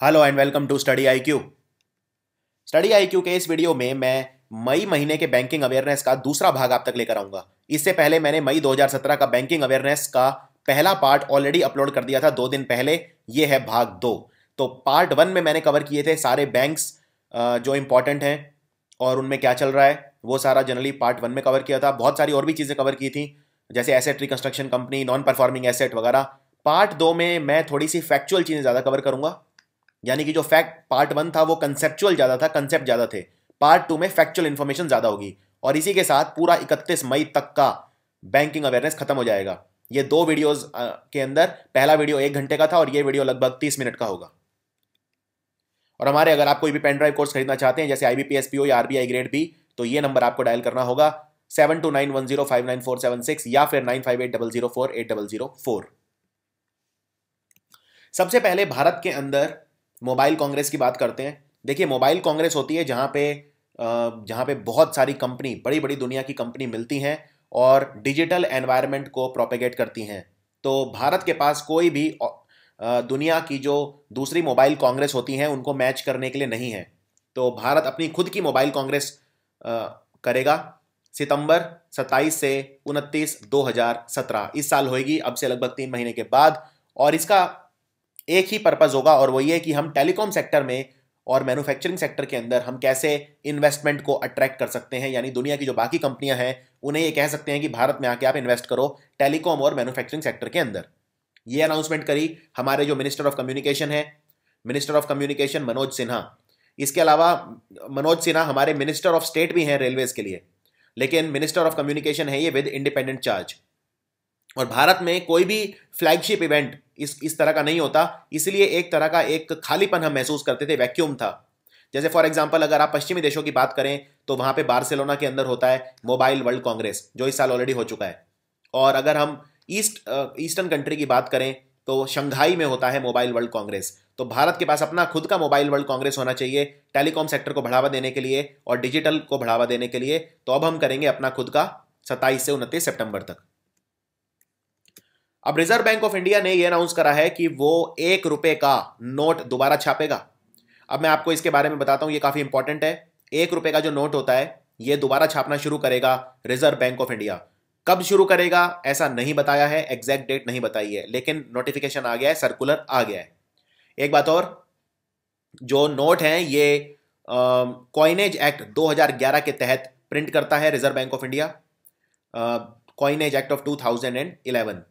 Hello and welcome to Study IQ. Study IQ के इस video में मैं मई महीने के बैंकिंग अवेयरनेस का दूसरा भाग आप तक लेकर आऊंगा। इससे पहले मैंने मई 2017 का बैंकिंग अवेयरनेस का पहला पार्ट ऑलरेडी अपलोड कर दिया था 2 दिन पहले। ये है भाग 2। तो पार्ट 1 में मैंने कवर किए थे सारे बैंक्स जो इंपॉर्टेंट हैं और उनमें क्या चल रहा है, वो सारा जनरली पार्ट 1 में कवर किया था। बहुत सारी और भी चीज़ें कवर की थी, जैसे asset reconstruction company, non performing asset वगैरह। पार्ट 2 में मैं थोड़ी सी फैक्चुअल चीज़ें ज़्यादा कवर करूंगा, यानी कि जो फैक्ट पार्ट 1 था वो कंसेप्चुअल ज़्यादा था, कंसेप्ट ज़्यादा थे। पार्ट 2 में फैक्चुअल इन्फॉर्मेशन ज़्यादा होगी और इसी के साथ पूरा 31 मई तक का बैंकिंग अवेयरनेस खत्म हो जाएगा। ये 2 वीडियोस के अंदर पहला वीडियो 1 घंटे का था और ये वीडियो लगभग 30 मिनट का होगा। और हमारे अगर आप कोई भी पेन ड्राइव कोर्स खरीदना चाहते हैं जैसे IBPS PO या RBI ग्रेड बी, तो ये नंबर आपको डायल करना होगा 7291059476 या फिर 9580048004। सबसे पहले भारत के अंदर मोबाइल कांग्रेस की बात करते हैं। देखिए, मोबाइल कांग्रेस होती है जहाँ पे बहुत सारी कंपनी, बड़ी बड़ी दुनिया की कंपनी मिलती हैं और डिजिटल एनवायरनमेंट को प्रोपेगेट करती हैं। तो भारत के पास कोई भी दुनिया की जो दूसरी मोबाइल कांग्रेस होती हैं उनको मैच करने के लिए नहीं है। तो भारत अपनी खुद की मोबाइल कांग्रेस करेगा सितंबर 27 से 29 2017 इस साल होगी, अब से लगभग 3 महीने के बाद। और इसका एक ही पर्पस होगा और वो ये कि हम टेलीकॉम सेक्टर में और मैन्युफैक्चरिंग सेक्टर के अंदर हम कैसे इन्वेस्टमेंट को अट्रैक्ट कर सकते हैं, यानी दुनिया की जो बाकी कंपनियां हैं उन्हें ये कह सकते हैं कि भारत में आके आप इन्वेस्ट करो टेलीकॉम और मैन्युफैक्चरिंग सेक्टर के अंदर। ये अनाउंसमेंट करी हमारे जो मिनिस्टर ऑफ कम्युनिकेशन है, minister of communication Manoj Sinha. इसके अलावा मनोज सिन्हा हमारे मिनिस्टर ऑफ स्टेट भी हैं रेलवेज के लिए, लेकिन मिनिस्टर ऑफ कम्युनिकेशन है ये विद इंडिपेंडेंट चार्ज। और भारत में कोई भी फ्लैगशिप इवेंट इस तरह का नहीं होता, इसलिए एक तरह का एक खालीपन हम महसूस करते थे, वैक्यूम था। जैसे फॉर एग्जांपल अगर आप पश्चिमी देशों की बात करें तो वहां पे बार्सिलोना के अंदर होता है मोबाइल वर्ल्ड कांग्रेस, जो इस साल ऑलरेडी हो चुका है। और अगर हम ईस्टर्न कंट्री की बात करें तो शंघाई में होता है मोबाइल वर्ल्ड कांग्रेस। तो भारत के पास अपना खुद का मोबाइल वर्ल्ड कांग्रेस होना चाहिए टेलीकॉम सेक्टर को बढ़ावा देने के लिए और डिजिटल को बढ़ावा देने के लिए। तो अब हम करेंगे अपना खुद का 27 से 29 सितंबर तक। अब रिजर्व बैंक ऑफ इंडिया ने यह अनाउंस करा है कि वो ₹1 का नोट दोबारा छापेगा। अब मैं आपको इसके बारे में बताता हूं, ये काफी इंपॉर्टेंट है। ₹1 का जो नोट होता है ये दोबारा छापना शुरू करेगा रिजर्व बैंक ऑफ इंडिया। कब शुरू करेगा ऐसा नहीं बताया है, एग्जैक्ट डेट नहीं बताई है, लेकिन नोटिफिकेशन आ गया है, सर्कुलर आ गया है। एक बात और, जो नोट है ये कॉइनेज एक्ट 2011 के तहत प्रिंट करता है reserve bank of India, coinage act of 2011।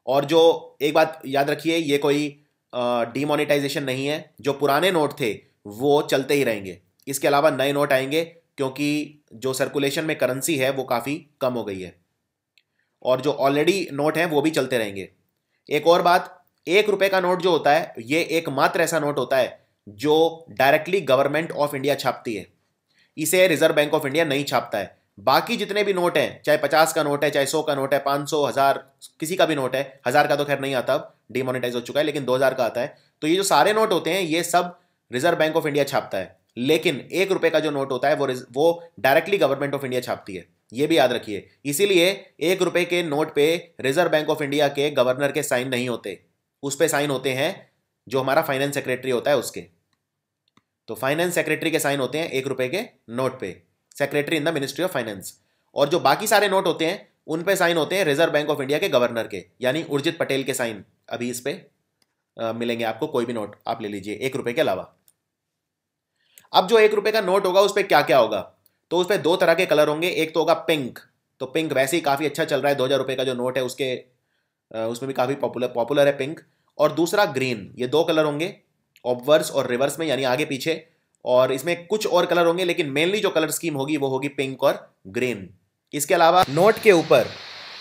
और जो एक बात याद रखिए, ये कोई डीमोनेटाइजेशन नहीं है, जो पुराने नोट थे वो चलते ही रहेंगे। इसके अलावा नए नोट आएंगे क्योंकि जो सर्कुलेशन में करेंसी है वो काफ़ी कम हो गई है और जो ऑलरेडी नोट हैं वो भी चलते रहेंगे। एक और बात, ₹1 का नोट जो होता है ये एकमात्र ऐसा नोट होता है जो डायरेक्टली गवर्नमेंट ऑफ इंडिया छापती है, इसे रिजर्व बैंक ऑफ इंडिया नहीं छापता है। बाकी जितने भी नोट हैं, चाहे 50 का नोट है, चाहे 100 का नोट है, 500, 1000, किसी का भी नोट है, 1000 का तो खैर नहीं आता, अब डिमोनेटाइज हो चुका है, लेकिन 2000 का आता है। तो ये जो सारे नोट होते हैं ये सब रिजर्व बैंक ऑफ इंडिया छापता है, लेकिन ₹1 का जो नोट होता है वो डायरेक्टली गवर्नमेंट ऑफ इंडिया छापती है, ये भी याद रखिए। इसीलिए ₹1 के नोट पे रिजर्व बैंक ऑफ इंडिया के गवर्नर के साइन नहीं होते, उस पर साइन होते हैं जो हमारा फाइनेंस सेक्रेटरी होता है उसके। तो फाइनेंस सेक्रेटरी के साइन होते हैं ₹1 के नोट पे, secretary in the ministry of finance. और जो बाकी सारे नोट होते हैं उन पे साइन होते हैं रिजर्व बैंक ऑफ इंडिया के गवर्नर के, यानी उर्जित पटेल के साइन अभी इस पे मिलेंगे आपको। कोई भी नोट आप ले लीजिए ₹1 के अलावा। अब जो ₹1 का नोट होगा उस पर क्या क्या होगा, तो उस पर 2 तरह के कलर होंगे। एक तो होगा पिंक, तो पिंक वैसे ही काफ़ी अच्छा चल रहा है, ₹2000 का जो नोट है उसमें भी काफ़ी पॉपुलर है पिंक। और दूसरा ग्रीन, ये 2 कलर होंगे ऑब्वर्स और रिवर्स में, यानी आगे पीछे। और इसमें कुछ और कलर होंगे लेकिन मेनली जो कलर स्कीम होगी वो होगी पिंक और ग्रीन। इसके अलावा नोट के ऊपर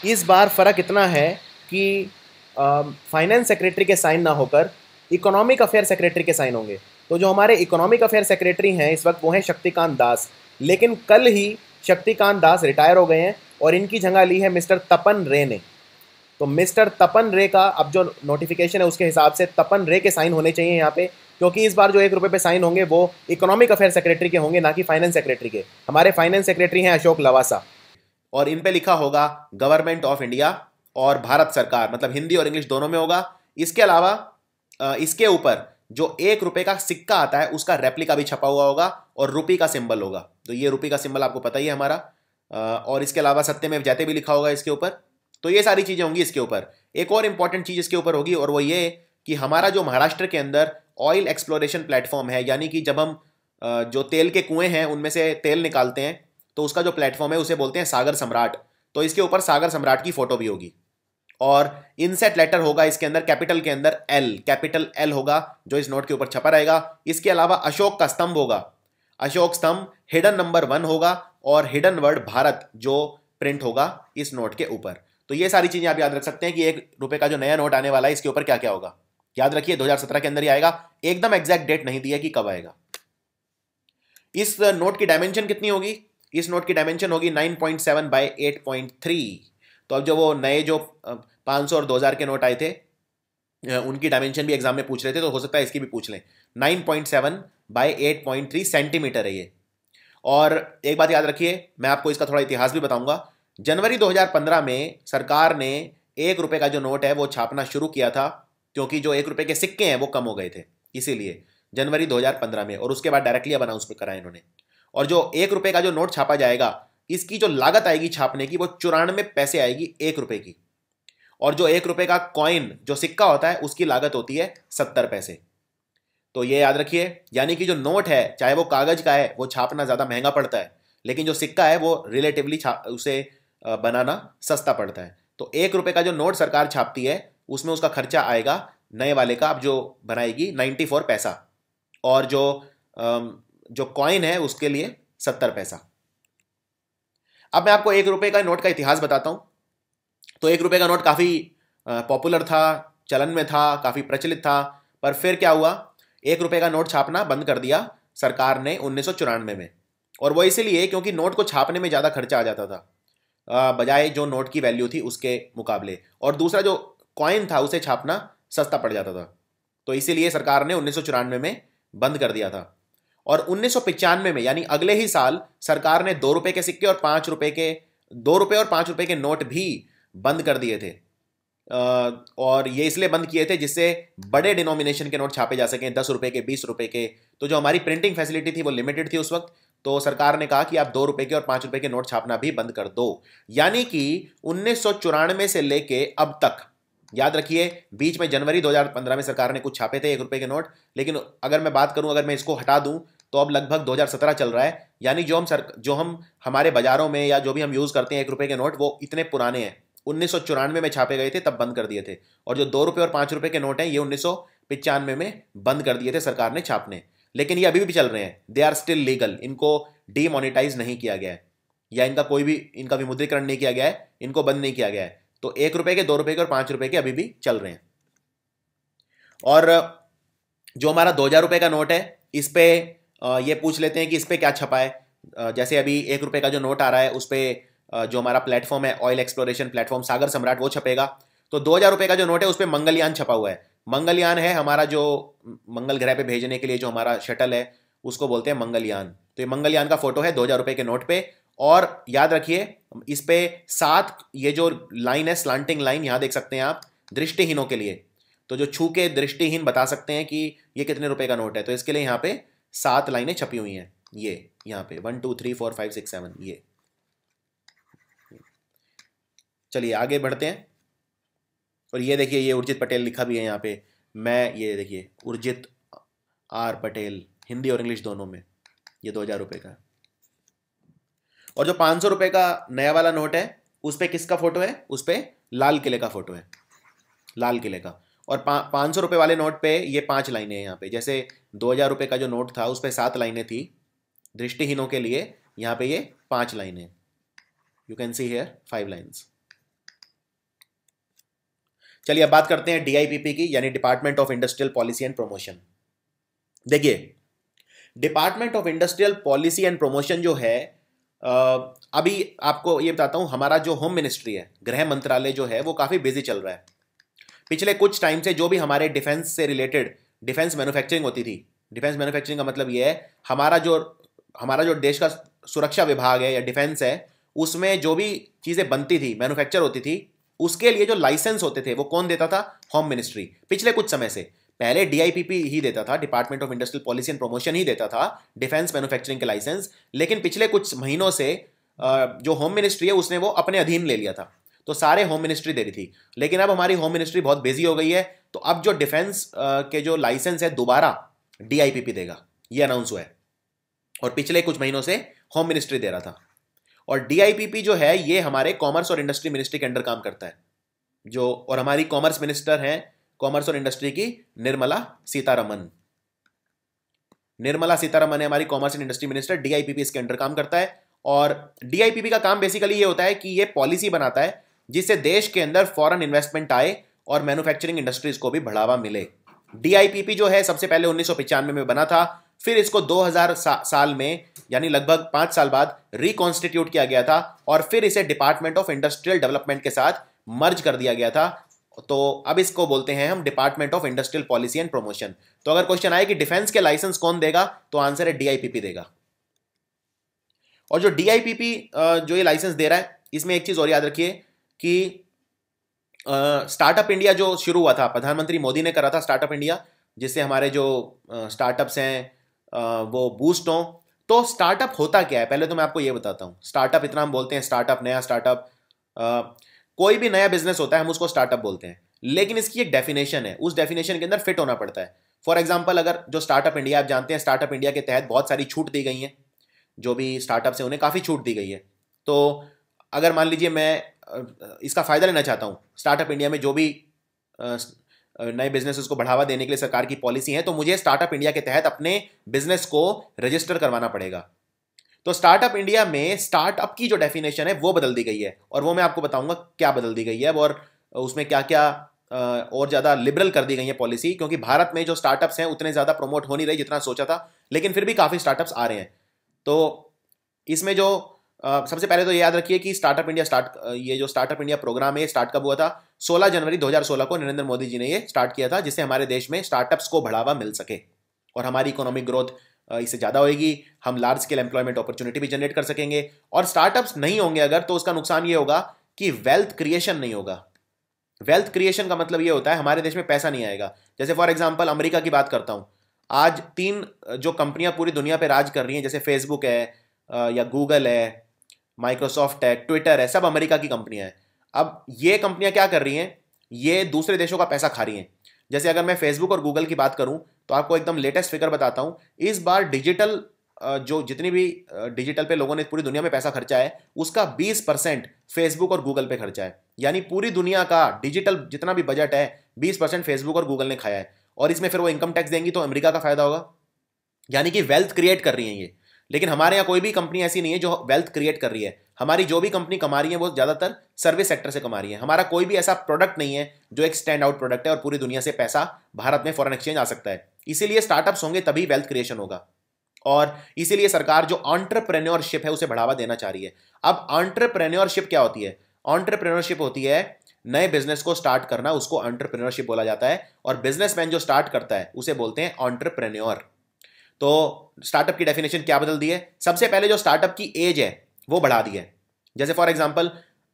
इस बार फर्क इतना है कि फाइनेंस सेक्रेटरी के साइन ना होकर इकोनॉमिक अफेयर सेक्रेटरी के साइन होंगे। तो जो हमारे इकोनॉमिक अफेयर सेक्रेटरी हैं इस वक्त वो हैं शक्तिकांत दास, लेकिन कल ही शक्तिकांत दास रिटायर हो गए हैं और इनकी जगह ली है मिस्टर तपन रे ने। तो मिस्टर तपन रे का अब जो नोटिफिकेशन है उसके हिसाब से तपन रे के साइन होने चाहिए यहाँ पे, क्योंकि इस बार जो ₹1 पे साइन होंगे वो इकोनॉमिक अफेयर सेक्रेटरी के होंगे, ना कि फाइनेंस सेक्रेटरी के। हमारे फाइनेंस सेक्रेटरी हैं अशोक लवासा और इन पे लिखा होगा गवर्नमेंट ऑफ इंडिया और भारत सरकार, मतलब हिंदी और इंग्लिश दोनों में होगा। इसके अलावा इसके ऊपर जो 1 रुपए का सिक्का आता है उसका रेप्लिका भी छपा हुआ होगा और रुपी का सिंबल होगा। तो ये रुपी का सिंबल आपको पता ही है हमारा। और इसके अलावा सत्यमेव जयते भी लिखा होगा इसके ऊपर। तो ये सारी चीजें होंगी इसके ऊपर। एक और इंपॉर्टेंट चीज इसके ऊपर होगी और वो ये कि हमारा जो महाराष्ट्र के अंदर ऑयल एक्सप्लोरेशन प्लेटफॉर्म है, यानी कि जब हम जो तेल के कुएं हैं उनमें से तेल निकालते हैं तो उसका जो प्लेटफॉर्म है उसे बोलते हैं सागर सम्राट। तो इसके ऊपर सागर सम्राट की फोटो भी होगी और इनसेट लेटर होगा इसके अंदर, कैपिटल के अंदर एल, कैपिटल एल होगा जो इस नोट के ऊपर छपा रहेगा। इसके अलावा अशोक का स्तंभ होगा, अशोक स्तंभ, हिडन नंबर 1 होगा और हिडन वर्ड भारत जो प्रिंट होगा इस नोट के ऊपर। तो ये सारी चीजें आप याद रख सकते हैं कि 1 रुपए का जो नया नोट आने वाला है इसके ऊपर क्या क्या होगा। याद रखिए 2017 के अंदर ही आएगा, एकदम एग्जैक्ट डेट नहीं दी है कि कब आएगा। इस नोट की डायमेंशन कितनी होगी? इस नोट की डायमेंशन होगी 9.7 बाय 8.3। तो अब जो वो नए जो 500 और 2000 के नोट आए थे उनकी डायमेंशन भी एग्जाम में पूछ रहे थे, तो हो सकता है इसकी भी पूछ लें। 9.7 बाय 8.3 सेंटीमीटर है ये। और एक बात याद रखिए, मैं आपको इसका थोड़ा इतिहास भी बताऊंगा। जनवरी 2015 में सरकार ने 1 रुपए का जो नोट है वो छापना शुरू किया था, क्योंकि जो 1 रुपए के सिक्के हैं वो कम हो गए थे, इसीलिए जनवरी 2015 में। और उसके बाद डायरेक्टली अब अनाउंस करा इन्होंने। और जो 1 रुपए का जो नोट छापा जाएगा इसकी जो लागत आएगी छापने की वो 94 पैसे आएगी 1 रुपए की। और जो 1 रुपए का कॉइन जो सिक्का होता है उसकी लागत होती है 70 पैसे। तो ये याद रखिए, यानी कि जो नोट है चाहे वो कागज का है वो छापना ज्यादा महंगा पड़ता है, लेकिन जो सिक्का है वो रिलेटिवली उसे बनाना सस्ता पड़ता है। तो 1 रुपए का जो नोट सरकार छापती है उसमें उसका खर्चा आएगा नए वाले का, अब जो बनाएगी 94 पैसा, और जो कॉइन है उसके लिए 70 पैसा। अब मैं आपको 1 रुपए का नोट का इतिहास बताता हूं। तो 1 रुपए का नोट काफी पॉपुलर था, चलन में था, काफी प्रचलित था। पर फिर क्या हुआ, 1 रुपए का नोट छापना बंद कर दिया सरकार ने 1994 में। और वो इसीलिए क्योंकि नोट को छापने में ज्यादा खर्चा आ जाता था बजाय जो नोट की वैल्यू थी उसके मुकाबले, और दूसरा जो कॉइन था उसे छापना सस्ता पड़ जाता था। तो इसीलिए सरकार ने 1994 में बंद कर दिया था। और 1995 में यानी अगले ही साल सरकार ने 2 रुपए के सिक्के और 5 रुपए के 2 रुपए और 5 रुपए के नोट भी बंद कर दिए थे। और ये इसलिए बंद किए थे जिससे बड़े डिनोमिनेशन के नोट छापे जा सकें, 10 रुपए के, 20 रुपए के। तो जो हमारी प्रिंटिंग फैसिलिटी थी वो लिमिटेड थी उस वक्त, तो सरकार ने कहा कि आप 2 रुपए के और 5 रुपए के नोट छापना भी बंद कर दो। यानी कि 1994 से लेके अब तक, याद रखिए बीच में जनवरी 2015 में सरकार ने कुछ छापे थे 1 रुपए के नोट, लेकिन अगर मैं बात करूं, अगर मैं इसको हटा दूं तो अब लगभग 2017 चल रहा है। यानी जो हम हमारे बाजारों में या जो भी हम यूज करते हैं 1 रुपए के नोट वो इतने पुराने हैं, 1994 में छापे गए थे तब बंद कर दिए थे। और जो 2 रुपए और 5 रुपए के नोट हैं ये 1995 में बंद कर दिए थे सरकार ने छापने। लेकिन ये अभी भी चल रहे हैं, दे आर स्टिल लीगल, इनको डीमोनेटाइज नहीं किया गया है या इनका विमुद्रीकरण नहीं किया गया है, इनको बंद नहीं किया गया है। तो 1 रुपए के, 2 रुपए के और 5 रुपए के अभी भी चल रहे हैं। और जो हमारा 2000 रुपए का नोट है इस पे ये पूछ लेते हैं कि इस पे क्या छपा है। जैसे अभी 1 रुपए का जो नोट आ रहा है उस पे जो हमारा प्लेटफॉर्म है ऑयल एक्सप्लोरेशन प्लेटफॉर्म सागर सम्राट वो छपेगा। तो 2000 रुपए का जो नोट है उस पे मंगलयान छपा हुआ है। मंगलयान है हमारा जो मंगल ग्रह पे भेजने के लिए जो हमारा शटल है उसको बोलते हैं मंगलयान। तो ये मंगलयान का फोटो है 2000 रुपए के नोट पे। और याद रखिए इस पे 7 ये जो लाइन है स्लांटिंग लाइन यहाँ देख सकते हैं आप, दृष्टिहीनों के लिए। तो जो छू के दृष्टिहीन बता सकते हैं कि ये कितने रुपए का नोट है, तो इसके लिए यहाँ पे 7 लाइनें छपी हुई हैं। ये यहाँ पे 1 2 3 4 5 6 7 ये। चलिए आगे बढ़ते हैं। और ये देखिए ये उर्जित पटेल लिखा भी है यहाँ पे। मैं ये देखिए उर्जित आर पटेल, हिंदी और इंग्लिश दोनों में। ये 2000 रुपए का। और जो 500 रुपए का नया वाला नोट है उस पे किसका फोटो है? उस पे लाल किले का फोटो है, लाल किले का। और 500 रुपए वाले नोट पे ये 5 लाइनें हैं यहाँ पे। जैसे 2000 रुपए का जो नोट था उस पे 7 लाइनें थी दृष्टिहीनों के लिए, यहाँ पे ये 5 लाइनें। You can see here 5 lines. चलिए अब बात करते हैं DIPP की, यानी department of industrial policy and promotion. देखिए department of industrial policy and promotion जो है, अभी आपको ये बताता हूं, हमारा जो होम मिनिस्ट्री है, गृह मंत्रालय जो है वो काफी बिजी चल रहा है। पिछले कुछ टाइम से जो भी हमारे डिफेंस से रिलेटेड डिफेंस मैन्युफैक्चरिंग होती थी, डिफेंस मैन्युफैक्चरिंग का मतलब ये है हमारा जो देश का सुरक्षा विभाग है या डिफेंस है, उसमें जो भी चीजें बनती थी, मैन्युफैक्चर होती थी, उसके लिए जो लाइसेंस होते थे वो कौन देता था? Home ministry. पिछले कुछ समय से, पहले डीआईपीपी ही देता था, department of industrial policy and promotion ही देता था डिफेंस मैन्युफैक्चरिंग के लाइसेंस, लेकिन पिछले कुछ महीनों से जो होम मिनिस्ट्री है उसने वो अपने अधीन ले लिया था, तो सारे होम मिनिस्ट्री दे रही थी। लेकिन अब हमारी होम मिनिस्ट्री बहुत बिजी हो गई है, तो अब जो डिफेंस के जो लाइसेंस है दोबारा डीआईपीपी देगा, ये अनाउंस हुआ है। और पिछले कुछ महीनों से होम मिनिस्ट्री दे रहा था। और डीआईपीपी जो है ये हमारे कॉमर्स और इंडस्ट्री मिनिस्ट्री के अंडर काम करता है, जो और हमारी कॉमर्स मिनिस्टर हैं कॉमर्स और इंडस्ट्री की निर्मला सीतारमन। निर्मला सीतारमन है हमारी commerce and industry minister, DIPP इसके अंडर काम करता है। और डीआईपीपी का काम बेसिकली ये होता है कि ये पॉलिसी बनाता है जिससे देश के अंदर फॉरेन इन्वेस्टमेंट आए और मैन्युफैक्चरिंग इंडस्ट्रीज को भी बढ़ावा मिले। डीआईपीपी जो है सबसे पहले 1995 में बना था, फिर इसको 2000 साल में यानी लगभग 5 साल बाद रिकॉन्स्टिट्यूट किया गया था, और फिर इसे डिपार्टमेंट ऑफ इंडस्ट्रियल डेवलपमेंट के साथ मर्ज कर दिया गया था। तो अब इसको बोलते हैं हम department of industrial policy and promotion. तो अगर क्वेश्चन आए कि डिफेंस के लाइसेंस कौन देगा, तो आंसर है डीआईपीपी देगा। और जो डीआईपीपी जो ये लाइसेंस दे रहा है, इसमें एक चीज और याद रखिए कि स्टार्टअप इंडिया जो शुरू हुआ था, प्रधानमंत्री मोदी ने करा था स्टार्टअप इंडिया, जिससे हमारे जो स्टार्टअप्स हैं वो बूस्ट हों। तो स्टार्टअप होता क्या है, पहले तो मैं आपको ये बताता हूँ। स्टार्टअप इतना हम बोलते हैं, स्टार्टअप, नया स्टार्टअप, कोई भी नया बिजनेस होता है हम उसको स्टार्टअप बोलते हैं, लेकिन इसकी एक डेफिनेशन है, उस डेफिनेशन के अंदर फिट होना पड़ता है। फॉर एग्जाम्पल, अगर जो स्टार्टअप इंडिया, आप जानते हैं स्टार्टअप इंडिया के तहत बहुत सारी छूट दी गई हैं, जो भी स्टार्टअप्स हैं उन्हें काफ़ी छूट दी गई है। तो अगर मान लीजिए मैं इसका फ़ायदा लेना चाहता हूँ, स्टार्टअप इंडिया में जो भी नए बिजनेसेस को बढ़ावा देने के लिए सरकार की पॉलिसी है, तो मुझे स्टार्टअप इंडिया के तहत अपने बिजनेस को रजिस्टर करवाना पड़ेगा। तो स्टार्टअप इंडिया में स्टार्टअप की जो डेफिनेशन है वो बदल दी गई है, और वो मैं आपको बताऊंगा क्या बदल दी गई है और उसमें क्या क्या और ज़्यादा लिबरल कर दी गई है पॉलिसी, क्योंकि भारत में जो स्टार्टअप्स हैं उतने ज़्यादा प्रमोट हो नहीं रहे जितना सोचा था, लेकिन फिर भी काफ़ी स्टार्टअप्स आ रहे हैं। तो इसमें जो सबसे पहले तो ये याद रखिए कि ये जो स्टार्टअप इंडिया प्रोग्राम है स्टार्ट कब हुआ था? 16 जनवरी 2016 को नरेंद्र मोदी जी ने ये स्टार्ट किया था, जिससे हमारे देश में स्टार्टअप्स को बढ़ावा मिल सके और हमारी इकोनॉमिक ग्रोथ इससे ज़्यादा होगी, हम लार्ज स्केल एम्प्लॉयमेंट अपॉर्चुनिटी भी जनरेट कर सकेंगे। और स्टार्टअप्स नहीं होंगे अगर, तो उसका नुकसान ये होगा कि वेल्थ क्रिएशन नहीं होगा। वेल्थ क्रिएशन का मतलब ये होता है हमारे देश में पैसा नहीं आएगा। जैसे फॉर एग्जांपल अमेरिका की बात करता हूँ, आज 3 जो कंपनियां पूरी दुनिया पे राज कर रही हैं, जैसे फेसबुक है या गूगल है, माइक्रोसॉफ्ट है, ट्विटर है, सब अमेरिका की कंपनियां हैं। अब ये कंपनियां क्या कर रही हैं, ये दूसरे देशों का पैसा खा रही हैं। जैसे अगर मैं फेसबुक और गूगल की बात करूं, तो आपको एकदम लेटेस्ट फिगर बताता हूं। इस बार डिजिटल जो जितनी भी डिजिटल पे लोगों ने पूरी दुनिया में पैसा खर्चा है, उसका 20% फेसबुक और गूगल पे खर्चा है। यानी पूरी दुनिया का डिजिटल जितना भी बजट है 20% फेसबुक और गूगल ने खाया है, और इसमें फिर वो इनकम टैक्स देंगी तो अमेरिका का फायदा होगा। यानी कि वेल्थ क्रिएट कर रही हैं ये। लेकिन हमारे यहाँ कोई भी कंपनी ऐसी नहीं है जो वेल्थ क्रिएट कर रही है। हमारी जो भी कंपनी कमा रही है वो ज़्यादातर सर्विस सेक्टर से कमा रही है। हमारा कोई भी ऐसा प्रोडक्ट नहीं है जो एक स्टैंड आउट प्रोडक्ट है और पूरी दुनिया से पैसा भारत में फॉरेन एक्सचेंज आ सकता है। इसीलिए स्टार्टअप्स होंगे तभी वेल्थ क्रिएशन होगा, और इसीलिए सरकार जो एंटरप्रेन्योरशिप है उसे बढ़ावा देना चाह रही है। अब एंटरप्रेन्योरशिप क्या होती है? एंटरप्रेन्योरशिप होती है नए बिजनेस को स्टार्ट करना, उसको एंटरप्रेन्योरशिप बोला जाता है। और बिजनेसमैन जो स्टार्ट करता है उसे बोलते हैं एंटरप्रेन्योर। तो स्टार्टअप की डेफिनेशन क्या बदल दी है? सबसे पहले जो स्टार्टअप की एज है वो बढ़ा दी है। जैसे फॉर एग्जांपल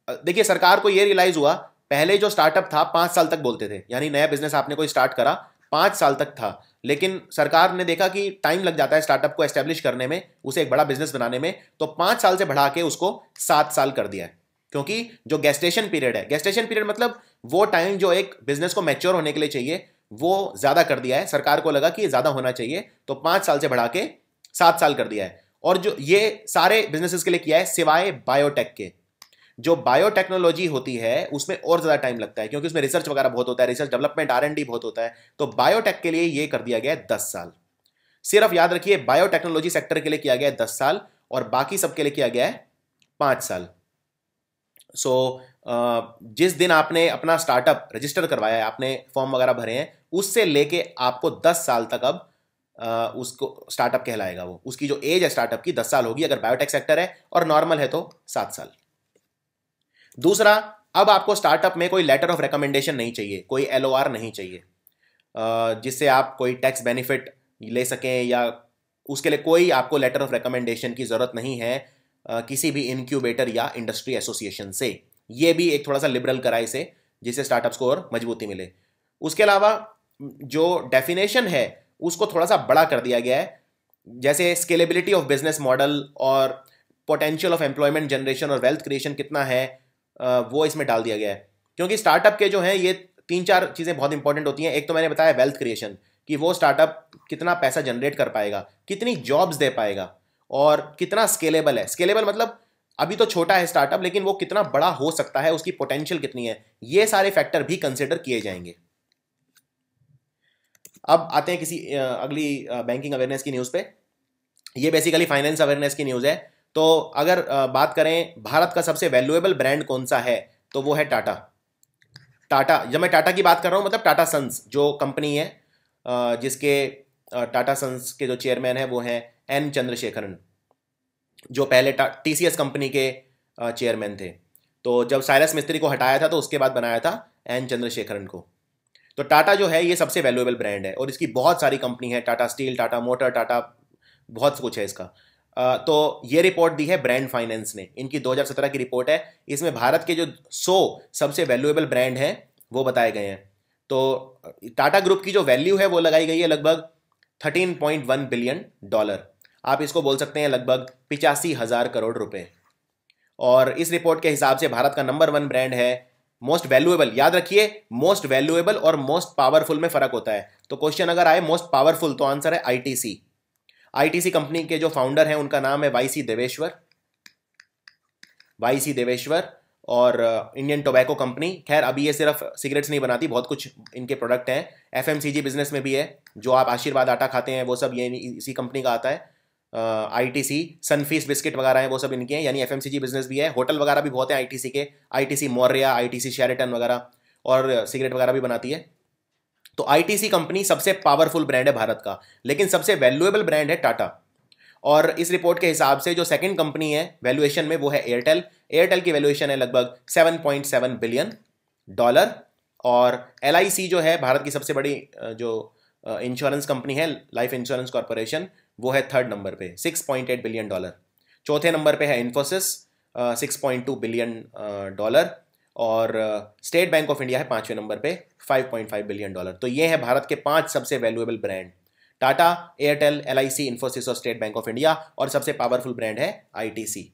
देखिए, सरकार को ये रियलाइज हुआ, पहले जो स्टार्टअप था 5 साल तक बोलते थे, यानी नया बिजनेस आपने कोई स्टार्ट करा 5 साल तक था, लेकिन सरकार ने देखा कि टाइम लग जाता है स्टार्टअप को एस्टेब्लिश करने में, उसे एक बड़ा बिजनेस बनाने में, तो 5 साल से बढ़ा के उसको 7 साल कर दिया है। क्योंकि जो गेस्टेशन पीरियड है, गेस्टेशन पीरियड मतलब वो टाइम जो एक बिजनेस को मैच्योर होने के लिए चाहिए, वो ज्यादा कर दिया है। सरकार को लगा कि ये ज्यादा होना चाहिए, तो 5 साल से बढ़ा के 7 साल कर दिया है। और जो ये सारे बिजनेसेस के लिए किया है, सिवाय बायोटेक के। जो बायोटेक्नोलॉजी होती है उसमें और ज्यादा टाइम लगता है, क्योंकि उसमें रिसर्च वगैरह बहुत होता है, रिसर्च डेवलपमेंट R&D बहुत होता है। तो बायोटेक के लिए ये कर दिया गया है 10 साल। सिर्फ याद रखिए, बायोटेक्नोलॉजी सेक्टर के लिए किया गया है 10 साल, और बाकी सबके लिए किया गया है 5 साल। सो जिस दिन आपने अपना स्टार्टअप रजिस्टर करवाया है, आपने फॉर्म वगैरह भरे हैं, उससे लेके आपको 10 साल तक अब उसको स्टार्टअप कहलाएगा। वो उसकी जो एज है स्टार्टअप की 10 साल होगी अगर बायोटेक सेक्टर है, और नॉर्मल है तो 7 साल। दूसरा, अब आपको स्टार्टअप में कोई लेटर ऑफ रिकमेंडेशन नहीं चाहिए, कोई LOR नहीं चाहिए जिससे आप कोई टैक्स बेनिफिट ले सकें, या उसके लिए कोई आपको लेटर ऑफ रिकमेंडेशन की ज़रूरत नहीं है किसी भी इनक्यूबेटर या इंडस्ट्री एसोसिएशन से। ये भी एक थोड़ा सा लिबरल करा इसे, जिससे स्टार्टअप्स को और मजबूती मिले। उसके अलावा जो डेफिनेशन है उसको थोड़ा सा बड़ा कर दिया गया है, जैसे स्केलेबिलिटी ऑफ बिजनेस मॉडल और पोटेंशियल ऑफ एम्प्लॉयमेंट जनरेशन और वेल्थ क्रिएशन कितना है, वो इसमें डाल दिया गया है। क्योंकि स्टार्टअप के जो हैं ये 3-4 चीज़ें बहुत इंपॉर्टेंट होती हैं। एक तो मैंने बताया वेल्थ क्रिएशन, कि वो स्टार्टअप कितना पैसा जनरेट कर पाएगा, कितनी जॉब्स दे पाएगा, और कितना स्केलेबल है। स्केलेबल मतलब अभी तो छोटा है स्टार्टअप, लेकिन वो कितना बड़ा हो सकता है, उसकी पोटेंशियल कितनी है, ये सारे फैक्टर भी कंसिडर किए जाएंगे। अब आते हैं किसी अगली बैंकिंग अवेयरनेस की न्यूज़ पे। ये बेसिकली फाइनेंस अवेयरनेस की न्यूज़ है। तो अगर बात करें भारत का सबसे वैल्यूएबल ब्रांड कौन सा है, तो वो है टाटा। टाटा, जब मैं टाटा की बात कर रहा हूँ मतलब टाटा सन्स जो कंपनी है, जिसके टाटा सन्स के जो चेयरमैन है वो हैं एन चंद्रशेखरन, जो पहले टीसीएस कंपनी के चेयरमैन थे। तो जब साइरस मिस्त्री को हटाया था तो उसके बाद बनाया था एन चंद्रशेखरन को। तो टाटा जो है ये सबसे वैल्यूएबल ब्रांड है, और इसकी बहुत सारी कंपनी है, टाटा स्टील, टाटा मोटर, टाटा बहुत कुछ है इसका। तो ये रिपोर्ट दी है ब्रांड फाइनेंस ने, इनकी 2017 की रिपोर्ट है। इसमें भारत के जो 100 सबसे वैल्यूएबल ब्रांड हैं वो बताए गए हैं। तो टाटा ग्रुप की जो वैल्यू है वो लगाई गई है लगभग $13.1 बिलियन। आप इसको बोल सकते हैं लगभग 85,000 करोड़ रुपए। और इस रिपोर्ट के हिसाब से भारत का नंबर 1 ब्रांड है मोस्ट वैल्यूएबल। याद रखिए, मोस्ट वैल्यूएबल और मोस्ट पावरफुल में फर्क होता है। तो क्वेश्चन अगर आए मोस्ट पावरफुल, तो आंसर है आईटीसी। आईटीसी कंपनी के जो फाउंडर हैं उनका नाम है वाईसी देवेश्वर। और इंडियन टोबैको कंपनी, खैर अभी ये सिर्फ सिगरेट्स नहीं बनाती, बहुत कुछ इनके प्रोडक्ट हैं। एफएमसीजी बिजनेस में भी है, जो आप आशीर्वाद आटा खाते हैं वो सब ये इसी कंपनी का आता है। आईटीसी, सनफीस्ट बिस्किट वगैरह हैं वो सब इनके हैं, यानी एफएमसीजी बिजनेस भी है। होटल वगैरह भी बहुत है आईटीसी के, आईटीसी मौर्या, आईटीसी शेरेटन वगैरह, और सिगरेट वगैरह भी बनाती है। तो आईटीसी कंपनी सबसे पावरफुल ब्रांड है भारत का, लेकिन सबसे वैल्यूएबल ब्रांड है टाटा। और इस रिपोर्ट के हिसाब से जो सेकंड कंपनी है वैल्यूएशन में वो है एयरटेल। एयरटेल की वैल्यूएशन है लगभग $7.7 बिलियन। और एलआईसी जो है भारत की सबसे बड़ी जो इंश्योरेंस कंपनी है, लाइफ इंश्योरेंस कॉर्पोरेशन, वो है थर्ड नंबर पे $6.8 बिलियन। चौथे नंबर पे है इन्फोसिस, $6.2 बिलियन। और स्टेट बैंक ऑफ इंडिया है 5वें नंबर पे, $5.5 बिलियन। तो ये है भारत के 5 सबसे valuable brand, Tata, Airtel, LIC, Infosys और स्टेट बैंक ऑफ इंडिया। और सबसे पावरफुल ब्रांड है आईटीसी।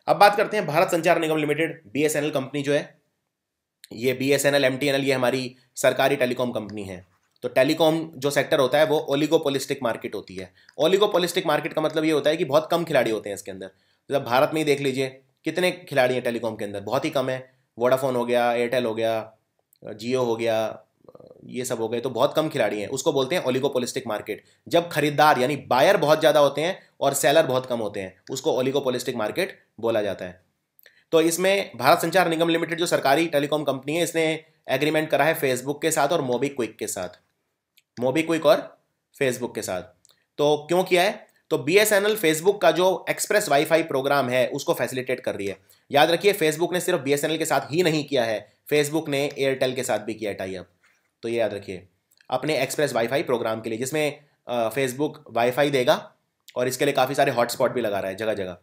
अब बात करते हैं भारत संचार निगम लिमिटेड, बीएसएनएल कंपनी जो है, ये बीएसएनएल, एमटीएनएल, ये हमारी सरकारी टेलीकॉम कंपनी है। तो टेलीकॉम जो सेक्टर होता है वो ओलिगोपोलिस्टिक मार्केट होती है। ओलिगोपोलिस्टिक मार्केट का मतलब ये होता है कि बहुत कम खिलाड़ी होते हैं इसके अंदर। जब भारत में ही देख लीजिए कितने खिलाड़ी हैं टेलीकॉम के अंदर, बहुत ही कम है। वोडाफोन हो गया, एयरटेल हो गया, जियो हो गया, ये सब हो गए, तो बहुत कम खिलाड़ी हैं। उसको बोलते हैं ओलिगोपोलिस्टिक मार्केट। जब खरीदार यानी बायर बहुत ज़्यादा होते हैं और सेलर बहुत कम होते हैं, उसको ओलिगोपोलिस्टिक मार्केट बोला जाता है। तो इसमें भारत संचार निगम लिमिटेड जो सरकारी टेलीकॉम कंपनी है, इसने एग्रीमेंट करा है फेसबुक के साथ और मोबीक्विक के साथ, मोबीक्विक और फेसबुक के साथ। तो क्यों किया है? तो बीएसएनएल फेसबुक का जो एक्सप्रेस वाईफाई प्रोग्राम है उसको फैसिलिटेट कर रही है। याद रखिए, फेसबुक ने सिर्फ बीएसएनएल के साथ ही नहीं किया है, फेसबुक ने एयरटेल के साथ भी किया टाई अप। तो ये याद रखिए, अपने एक्सप्रेस वाईफाई प्रोग्राम के लिए, जिसमें फेसबुक वाईफाई देगा और इसके लिए काफ़ी सारे हॉटस्पॉट भी लगा रहा है जगह जगह।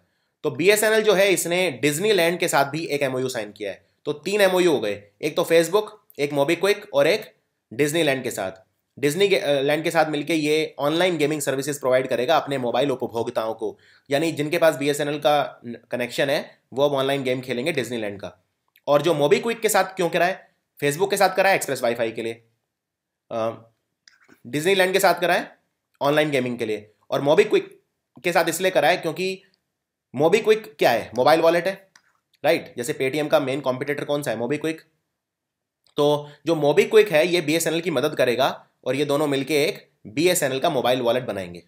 तो बीएसएनएल जो है इसने डिज्नीलैंड के साथ भी एक एमओयू साइन किया है। तो 3 एमओयू हो गए, एक तो फेसबुक, एक मोबीक्विक और एक डिज्नीलैंड के साथ। डिज्नीलैंड के साथ मिलकर ये ऑनलाइन गेमिंग सर्विसेज प्रोवाइड करेगा अपने मोबाइल उपभोक्ताओं को, यानी जिनके पास बीएसएनएल का कनेक्शन है वो अब ऑनलाइन गेम खेलेंगे डिज्नीलैंड का। और जो मोबीक्विक के साथ क्यों कराए, फेसबुक के साथ कराए एक्सप्रेस वाईफाई के लिए, डिज्नीलैंड के साथ कराए ऑनलाइन गेमिंग के लिए, और मोबीक्विक के साथ इसलिए कराए क्योंकि मोबीक्विक क्या है, मोबाइल वॉलेट है, राइट। जैसे पेटीएम का मेन कॉम्पिटिटर कौन सा है, मोबीक्विक। तो जो मोबीक्विक है ये बीएसएनएल की मदद करेगा और ये दोनों मिलके एक बीएसएनएल का मोबाइल वॉलेट बनाएंगे।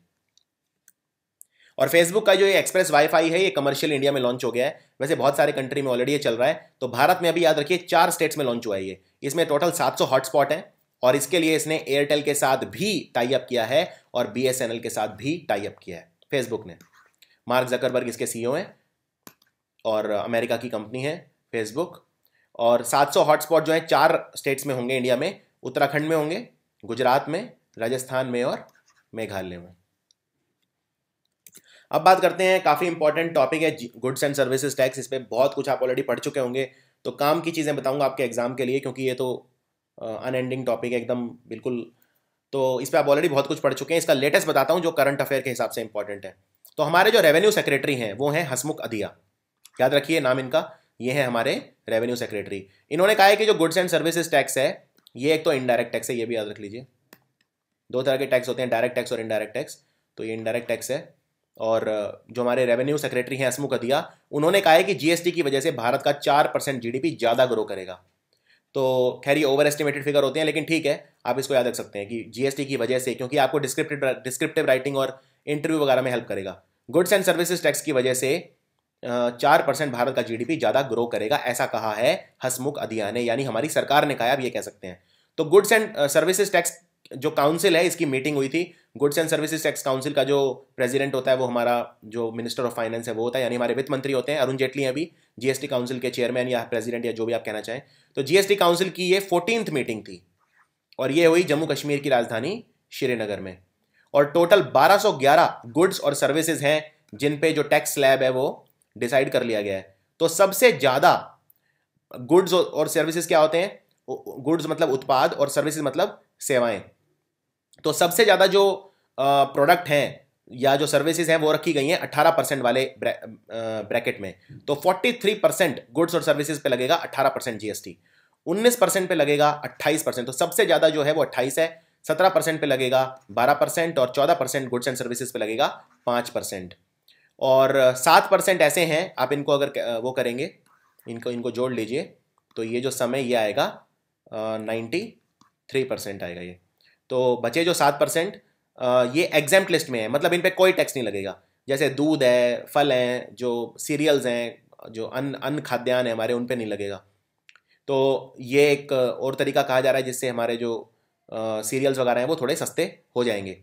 और फेसबुक का जो ये एक्सप्रेस वाईफाई है ये कमर्शियल इंडिया में लॉन्च हो गया है। वैसे बहुत सारे कंट्री में ऑलरेडी ये चल रहा है। तो भारत में अभी याद रखिए 4 स्टेट्स में लॉन्च हुआ है ये। इसमें टोटल 700 हॉटस्पॉट हैं और इसके लिए इसने एयरटेल के साथ भी टाई अप किया है और बीएसएनएल के साथ भी टाई अप किया है फेसबुक ने। मार्क जकरबर्ग इसके सीईओ हैं और अमेरिका की कंपनी है फेसबुक। और 700 हॉटस्पॉट जो है 4 स्टेट्स में होंगे इंडिया में, उत्तराखंड में होंगे, गुजरात में, राजस्थान में और मेघालय में। अब बात करते हैं, काफ़ी इंपॉर्टेंट टॉपिक है गुड्स एंड सर्विसेज टैक्स। इस पर बहुत कुछ आप ऑलरेडी पढ़ चुके होंगे, तो काम की चीज़ें बताऊंगा आपके एग्जाम के लिए, क्योंकि ये तो अनएंडिंग टॉपिक है एकदम बिल्कुल। तो इस पर आप ऑलरेडी बहुत कुछ पढ़ चुके हैं। इसका लेटेस्ट बताता हूँ जो करंट अफेयर के हिसाब से इंपॉर्टेंट है। तो हमारे जो रेवेन्यू सेक्रेटरी हैं वो हैं हसमुख अधिया, याद रखिए नाम इनका। ये है हमारे रेवेन्यू सेक्रेटरी। इन्होंने कहा है कि जो गुड्स एंड सर्विसेज टैक्स है ये एक तो इनडायरेक्ट टैक्स है, ये भी याद रख लीजिए। दो तरह के टैक्स होते हैं, डायरेक्ट टैक्स और इनडायरेक्ट टैक्स। तो ये इनडायरेक्ट टैक्स है। और जो हमारे रेवेन्यू सेक्रेटरी हैं हसमुख अधिया, उन्होंने कहा है कि जीएसटी की वजह से भारत का 4% जीडीपी ज़्यादा ग्रो करेगा। तो खैर ये ओवर एस्टिमेटेड फिगर होते हैं, लेकिन ठीक है, आप इसको याद रख सकते हैं कि जीएसटी की वजह से, क्योंकि आपको डिस्क्रिप्टिव राइटिंग और इंटरव्यू वगैरह में हेल्प करेगा। गुड्स एंड सर्विसेज टैक्स की वजह से 4% भारत का जीडीपी ज़्यादा ग्रो करेगा, ऐसा कहा है हसमुख अधिया ने, यानी हमारी सरकार ने कहा है, आप ये कह सकते हैं। तो गुड्स एंड सर्विसेज टैक्स जो काउंसिल है इसकी मीटिंग हुई थी। Goods and services tax council का जो प्रेसिडेंट होता है वो हमारा जो मिनिस्टर ऑफ फाइनेंस है वो होता है, यानी हमारे वित्त मंत्री होते हैं, अरुण जेटली हैं अभी जीएसटी काउंसिल के चेयरमैन या प्रेसिडेंट या जो भी आप कहना चाहें। तो जीएसटी काउंसिल की ये 14th मीटिंग थी और ये हुई जम्मू कश्मीर की राजधानी श्रीनगर में। और टोटल 1211 गुड्स और सर्विसेज हैं जिन पे जो टैक्स स्लैब है वो डिसाइड कर लिया गया है। तो सबसे ज़्यादा गुड्स और सर्विसेज क्या होते हैं? गुड्स मतलब उत्पाद और सर्विसेज मतलब सेवाएं। तो सबसे ज़्यादा जो प्रोडक्ट हैं या जो सर्विसेज हैं वो रखी गई हैं 18% वाले ब्रैकेट में। तो 43% गुड्स और सर्विसेज पे लगेगा 18% जीएसटी, 19% पे लगेगा 28%। तो सबसे ज़्यादा जो है वो 28 है, 17% पे लगेगा 12% और 14% गुड्स एंड सर्विसेज पे लगेगा 5%। और 7% ऐसे हैं, आप इनको अगर वो करेंगे, इनको जोड़ लीजिए तो ये जो समय ये आएगा 93% आएगा ये। तो बचे जो 7% ये एग्जाम्प्ट लिस्ट में है, मतलब इन पे कोई टैक्स नहीं लगेगा। जैसे दूध है, फल हैं, जो सीरियल्स हैं, जो अन्न खाद्यान्न है हमारे, उन पे नहीं लगेगा। तो ये एक और तरीका कहा जा रहा है जिससे हमारे जो सीरियल्स वगैरह हैं वो थोड़े सस्ते हो जाएंगे।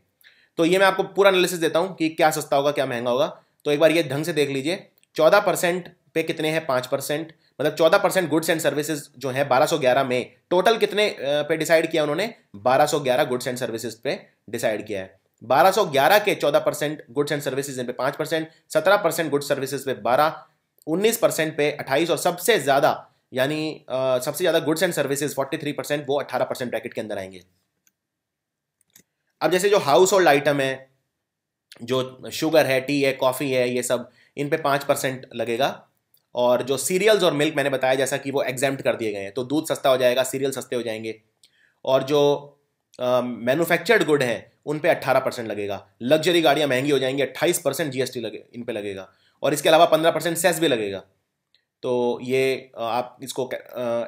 तो ये मैं आपको पूरा एनालिसिस देता हूँ कि क्या सस्ता होगा क्या महंगा होगा। तो एक बार ये ढंग से देख लीजिए। 14% पे कितने हैं? 5%, मतलब 14% गुड्स एंड सर्विसेज जो है 1211 में। टोटल कितने पे डिसाइड किया उन्होंने? 1211 गुड्स एंड सर्विसेज पे डिसाइड किया है। 1211 के 14% गुड्स एंड सर्विसेज पे 5%, 17% गुड्स सर्विसेज पे 12, 19% पे 28 और सबसे ज़्यादा यानी सबसे ज़्यादा गुड्स एंड सर्विसेज 43% वो 18% ब्रैकेट के अंदर आएंगे। अब जैसे जो हाउस होल्ड आइटम है, जो शुगर है, टी है, कॉफ़ी है, ये सब इन पे 5% लगेगा। और जो सीरियल्स और मिल्क मैंने बताया जैसा कि वो एग्जेम्प्ट कर दिए गए हैं, तो दूध सस्ता हो जाएगा, सीरियल सस्ते हो जाएंगे। और जो मैन्युफैक्चर्ड गुड है उन पे 18% लगेगा। लग्जरी गाड़ियाँ महंगी हो जाएंगी, 28% जीएसटी लगे इन पे लगेगा। और इसके अलावा 15% सेस भी लगेगा। तो ये आप इसको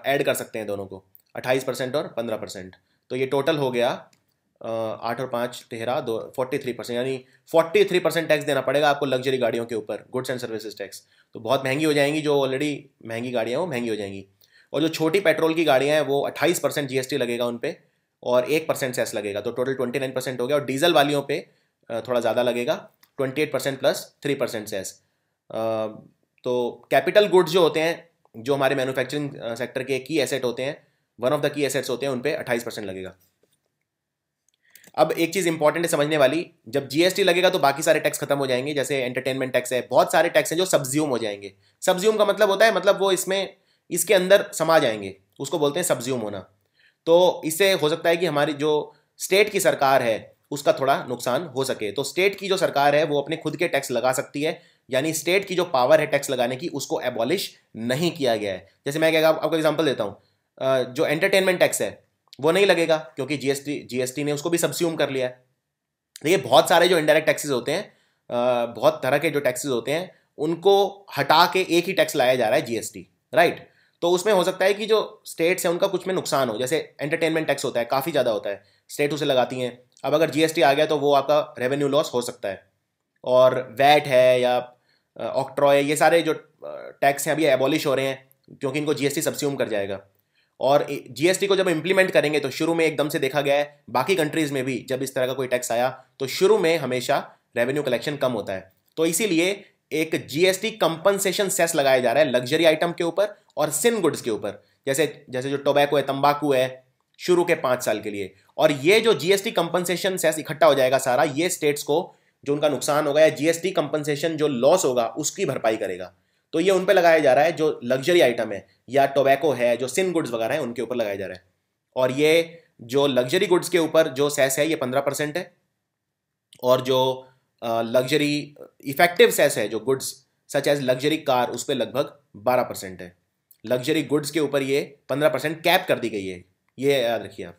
ऐड कर सकते हैं दोनों को, 28% और 15%। तो ये टोटल हो गया 8 और 5 13 2 43%, यानी 43% टैक्स देना पड़ेगा आपको लग्जरी गाड़ियों के ऊपर, गुड्स एंड सर्विसेज टैक्स। तो बहुत महंगी हो जाएंगी, जो ऑलरेडी महंगी गाड़ियाँ हैं वो महंगी हो जाएंगी। और जो छोटी पेट्रोल की गाड़ियाँ हैं वो 28% जीएसटी लगेगा उन पर और 1% सेस लगेगा। तो टोटल 29% हो गया। और डीजल वालियों पे थोड़ा ज़्यादा लगेगा, 28% प्लस 3% सेस। तो कैपिटल गुड्स जो होते हैं, जो हमारे मैन्युफैक्चरिंग सेक्टर के की एसेट होते हैं, one of the key assets होते हैं, उन पे 28% लगेगा। अब एक चीज़ इंपॉर्टेंट है समझने वाली, जब जीएसटी लगेगा तो बाकी सारे टैक्स खत्म हो जाएंगे। जैसे एंटरटेनमेंट टैक्स है, बहुत सारे टैक्स हैं जो सब्ज्यूम हो जाएंगे। सब्ज्यूम का मतलब होता है, मतलब वो इसके अंदर समा जाएंगे, उसको बोलते हैं सब्ज्यूम होना। तो इससे हो सकता है कि हमारी जो स्टेट की सरकार है उसका थोड़ा नुकसान हो सके। तो स्टेट की जो सरकार है वो अपने खुद के टैक्स लगा सकती है, यानी स्टेट की जो पावर है टैक्स लगाने की उसको एबॉलिश नहीं किया गया है। जैसे मैं क्या आपको एग्जांपल देता हूँ, जो एंटरटेनमेंट टैक्स है वो नहीं लगेगा क्योंकि जीएसटी ने उसको भी सब्स्यूम कर लिया है। देखिए बहुत सारे जो इनडायरेक्ट टैक्सेस होते हैं, बहुत तरह के जो टैक्सेस होते हैं उनको हटा के एक ही टैक्स लाया जा रहा है, जीएसटी, राइट। तो उसमें हो सकता है कि जो स्टेट्स हैं उनका कुछ में नुकसान हो। जैसे एंटरटेनमेंट टैक्स होता है, काफ़ी ज़्यादा होता है, स्टेट उसे लगाती हैं। अब अगर जीएसटी आ गया तो वो आपका रेवेन्यू लॉस हो सकता है। और वैट है या ऑक्ट्रॉय, ये सारे जो टैक्स हैं अभी एबॉलिश हो रहे हैं क्योंकि इनको जीएसटी सब्स्यूम कर जाएगा। और जीएसटी को जब इम्प्लीमेंट करेंगे तो शुरू में एकदम से देखा गया है बाकी कंट्रीज़ में भी, जब इस तरह का कोई टैक्स आया तो शुरू में हमेशा रेवेन्यू कलेक्शन कम होता है। तो इसीलिए एक जीएसटी कंपनसेशन सेस लगाया जा रहा है लग्जरी आइटम के ऊपर और सिन गुड्स के ऊपर। जैसे जैसे जो टोबैको है, तंबाकू है, शुरू के 5 साल के लिए। और ये जो जीएसटी कंपनसेशन सेस इकट्ठा हो जाएगा सारा, ये स्टेट्स को जो उनका नुकसान होगा या जीएसटी कंपनसेशन जो लॉस होगा उसकी भरपाई करेगा। तो ये उन पे लगाया जा रहा है जो लग्जरी आइटम है या टोबैको है, जो सिन गुड्स वगैरह है उनके ऊपर लगाया जा रहा है। और ये जो लग्जरी गुड्स के ऊपर जो सेस है ये 15% है, और जो लग्जरी इफेक्टिव सेस है जो goods such as luxury car उस पर लगभग 12% है। लग्जरी गुड्स के ऊपर ये 15% कैप कर दी गई है, ये याद रखिए आप।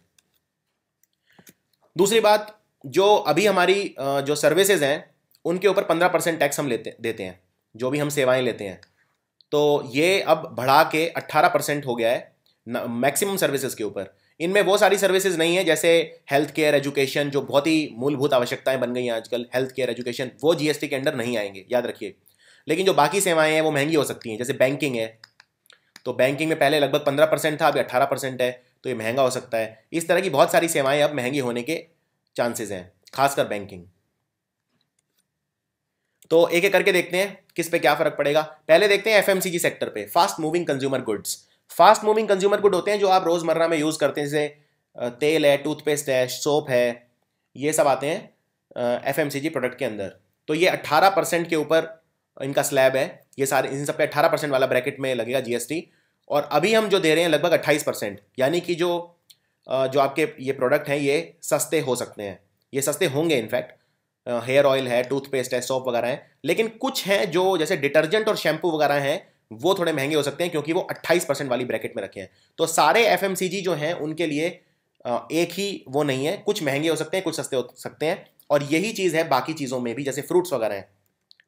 दूसरी बात, जो अभी हमारी जो सर्विसेज हैं उनके ऊपर 15% टैक्स हम देते हैं, जो भी हम सेवाएं लेते हैं, तो ये अब बढ़ा के 18% हो गया है मैक्सिमम सर्विसेज के ऊपर। इनमें वो सारी सर्विसेज नहीं है जैसे हेल्थ केयर, एजुकेशन, जो बहुत ही मूलभूत आवश्यकताएं बन गई हैं आजकल, हेल्थ केयर, एजुकेशन, वो जीएसटी के अंडर नहीं आएंगे, याद रखिए। लेकिन जो बाकी सेवाएं हैं वो महंगी हो सकती हैं, जैसे बैंकिंग है, तो बैंकिंग में पहले लगभग 15% था, अभी 18% है, तो ये महंगा हो सकता है। इस तरह की बहुत सारी सेवाएं अब महंगी होने के चांसेस हैं, खासकर बैंकिंग। तो एक एक करके देखते हैं किस पे क्या फर्क पड़ेगा। पहले देखते हैं एफएमसीजी सेक्टर पे, fast moving consumer goods. Fast moving consumer good होते हैं जो आप रोजमर्रा में यूज करते हैं, जैसे तेल है, टूथपेस्ट है, सोप है, ये सब आते हैं एफएमसीजी प्रोडक्ट के अंदर। तो ये 18% के ऊपर इनका स्लैब है, ये सारे इन सब पे 18% वाला ब्रैकेट में लगेगा जीएसटी। और अभी हम जो दे रहे हैं लगभग 28%, यानी कि जो आपके ये प्रोडक्ट हैं ये सस्ते हो सकते हैं, ये सस्ते होंगे इनफैक्ट। हेयर ऑयल है, टूथपेस्ट है, सोप वगैरह है, लेकिन कुछ हैं जो जैसे डिटर्जेंट और शैम्पू वगैरह हैं वो थोड़े महंगे हो सकते हैं क्योंकि वो 28% वाली ब्रैकेट में रखे हैं। तो सारे एफएमसीजी जो हैं उनके लिए एक ही वो नहीं है, कुछ महंगे हो सकते हैं, कुछ सस्ते हो सकते हैं। और यही चीज़ है बाकी चीज़ों में भी, जैसे फ्रूट्स वगैरह हैं।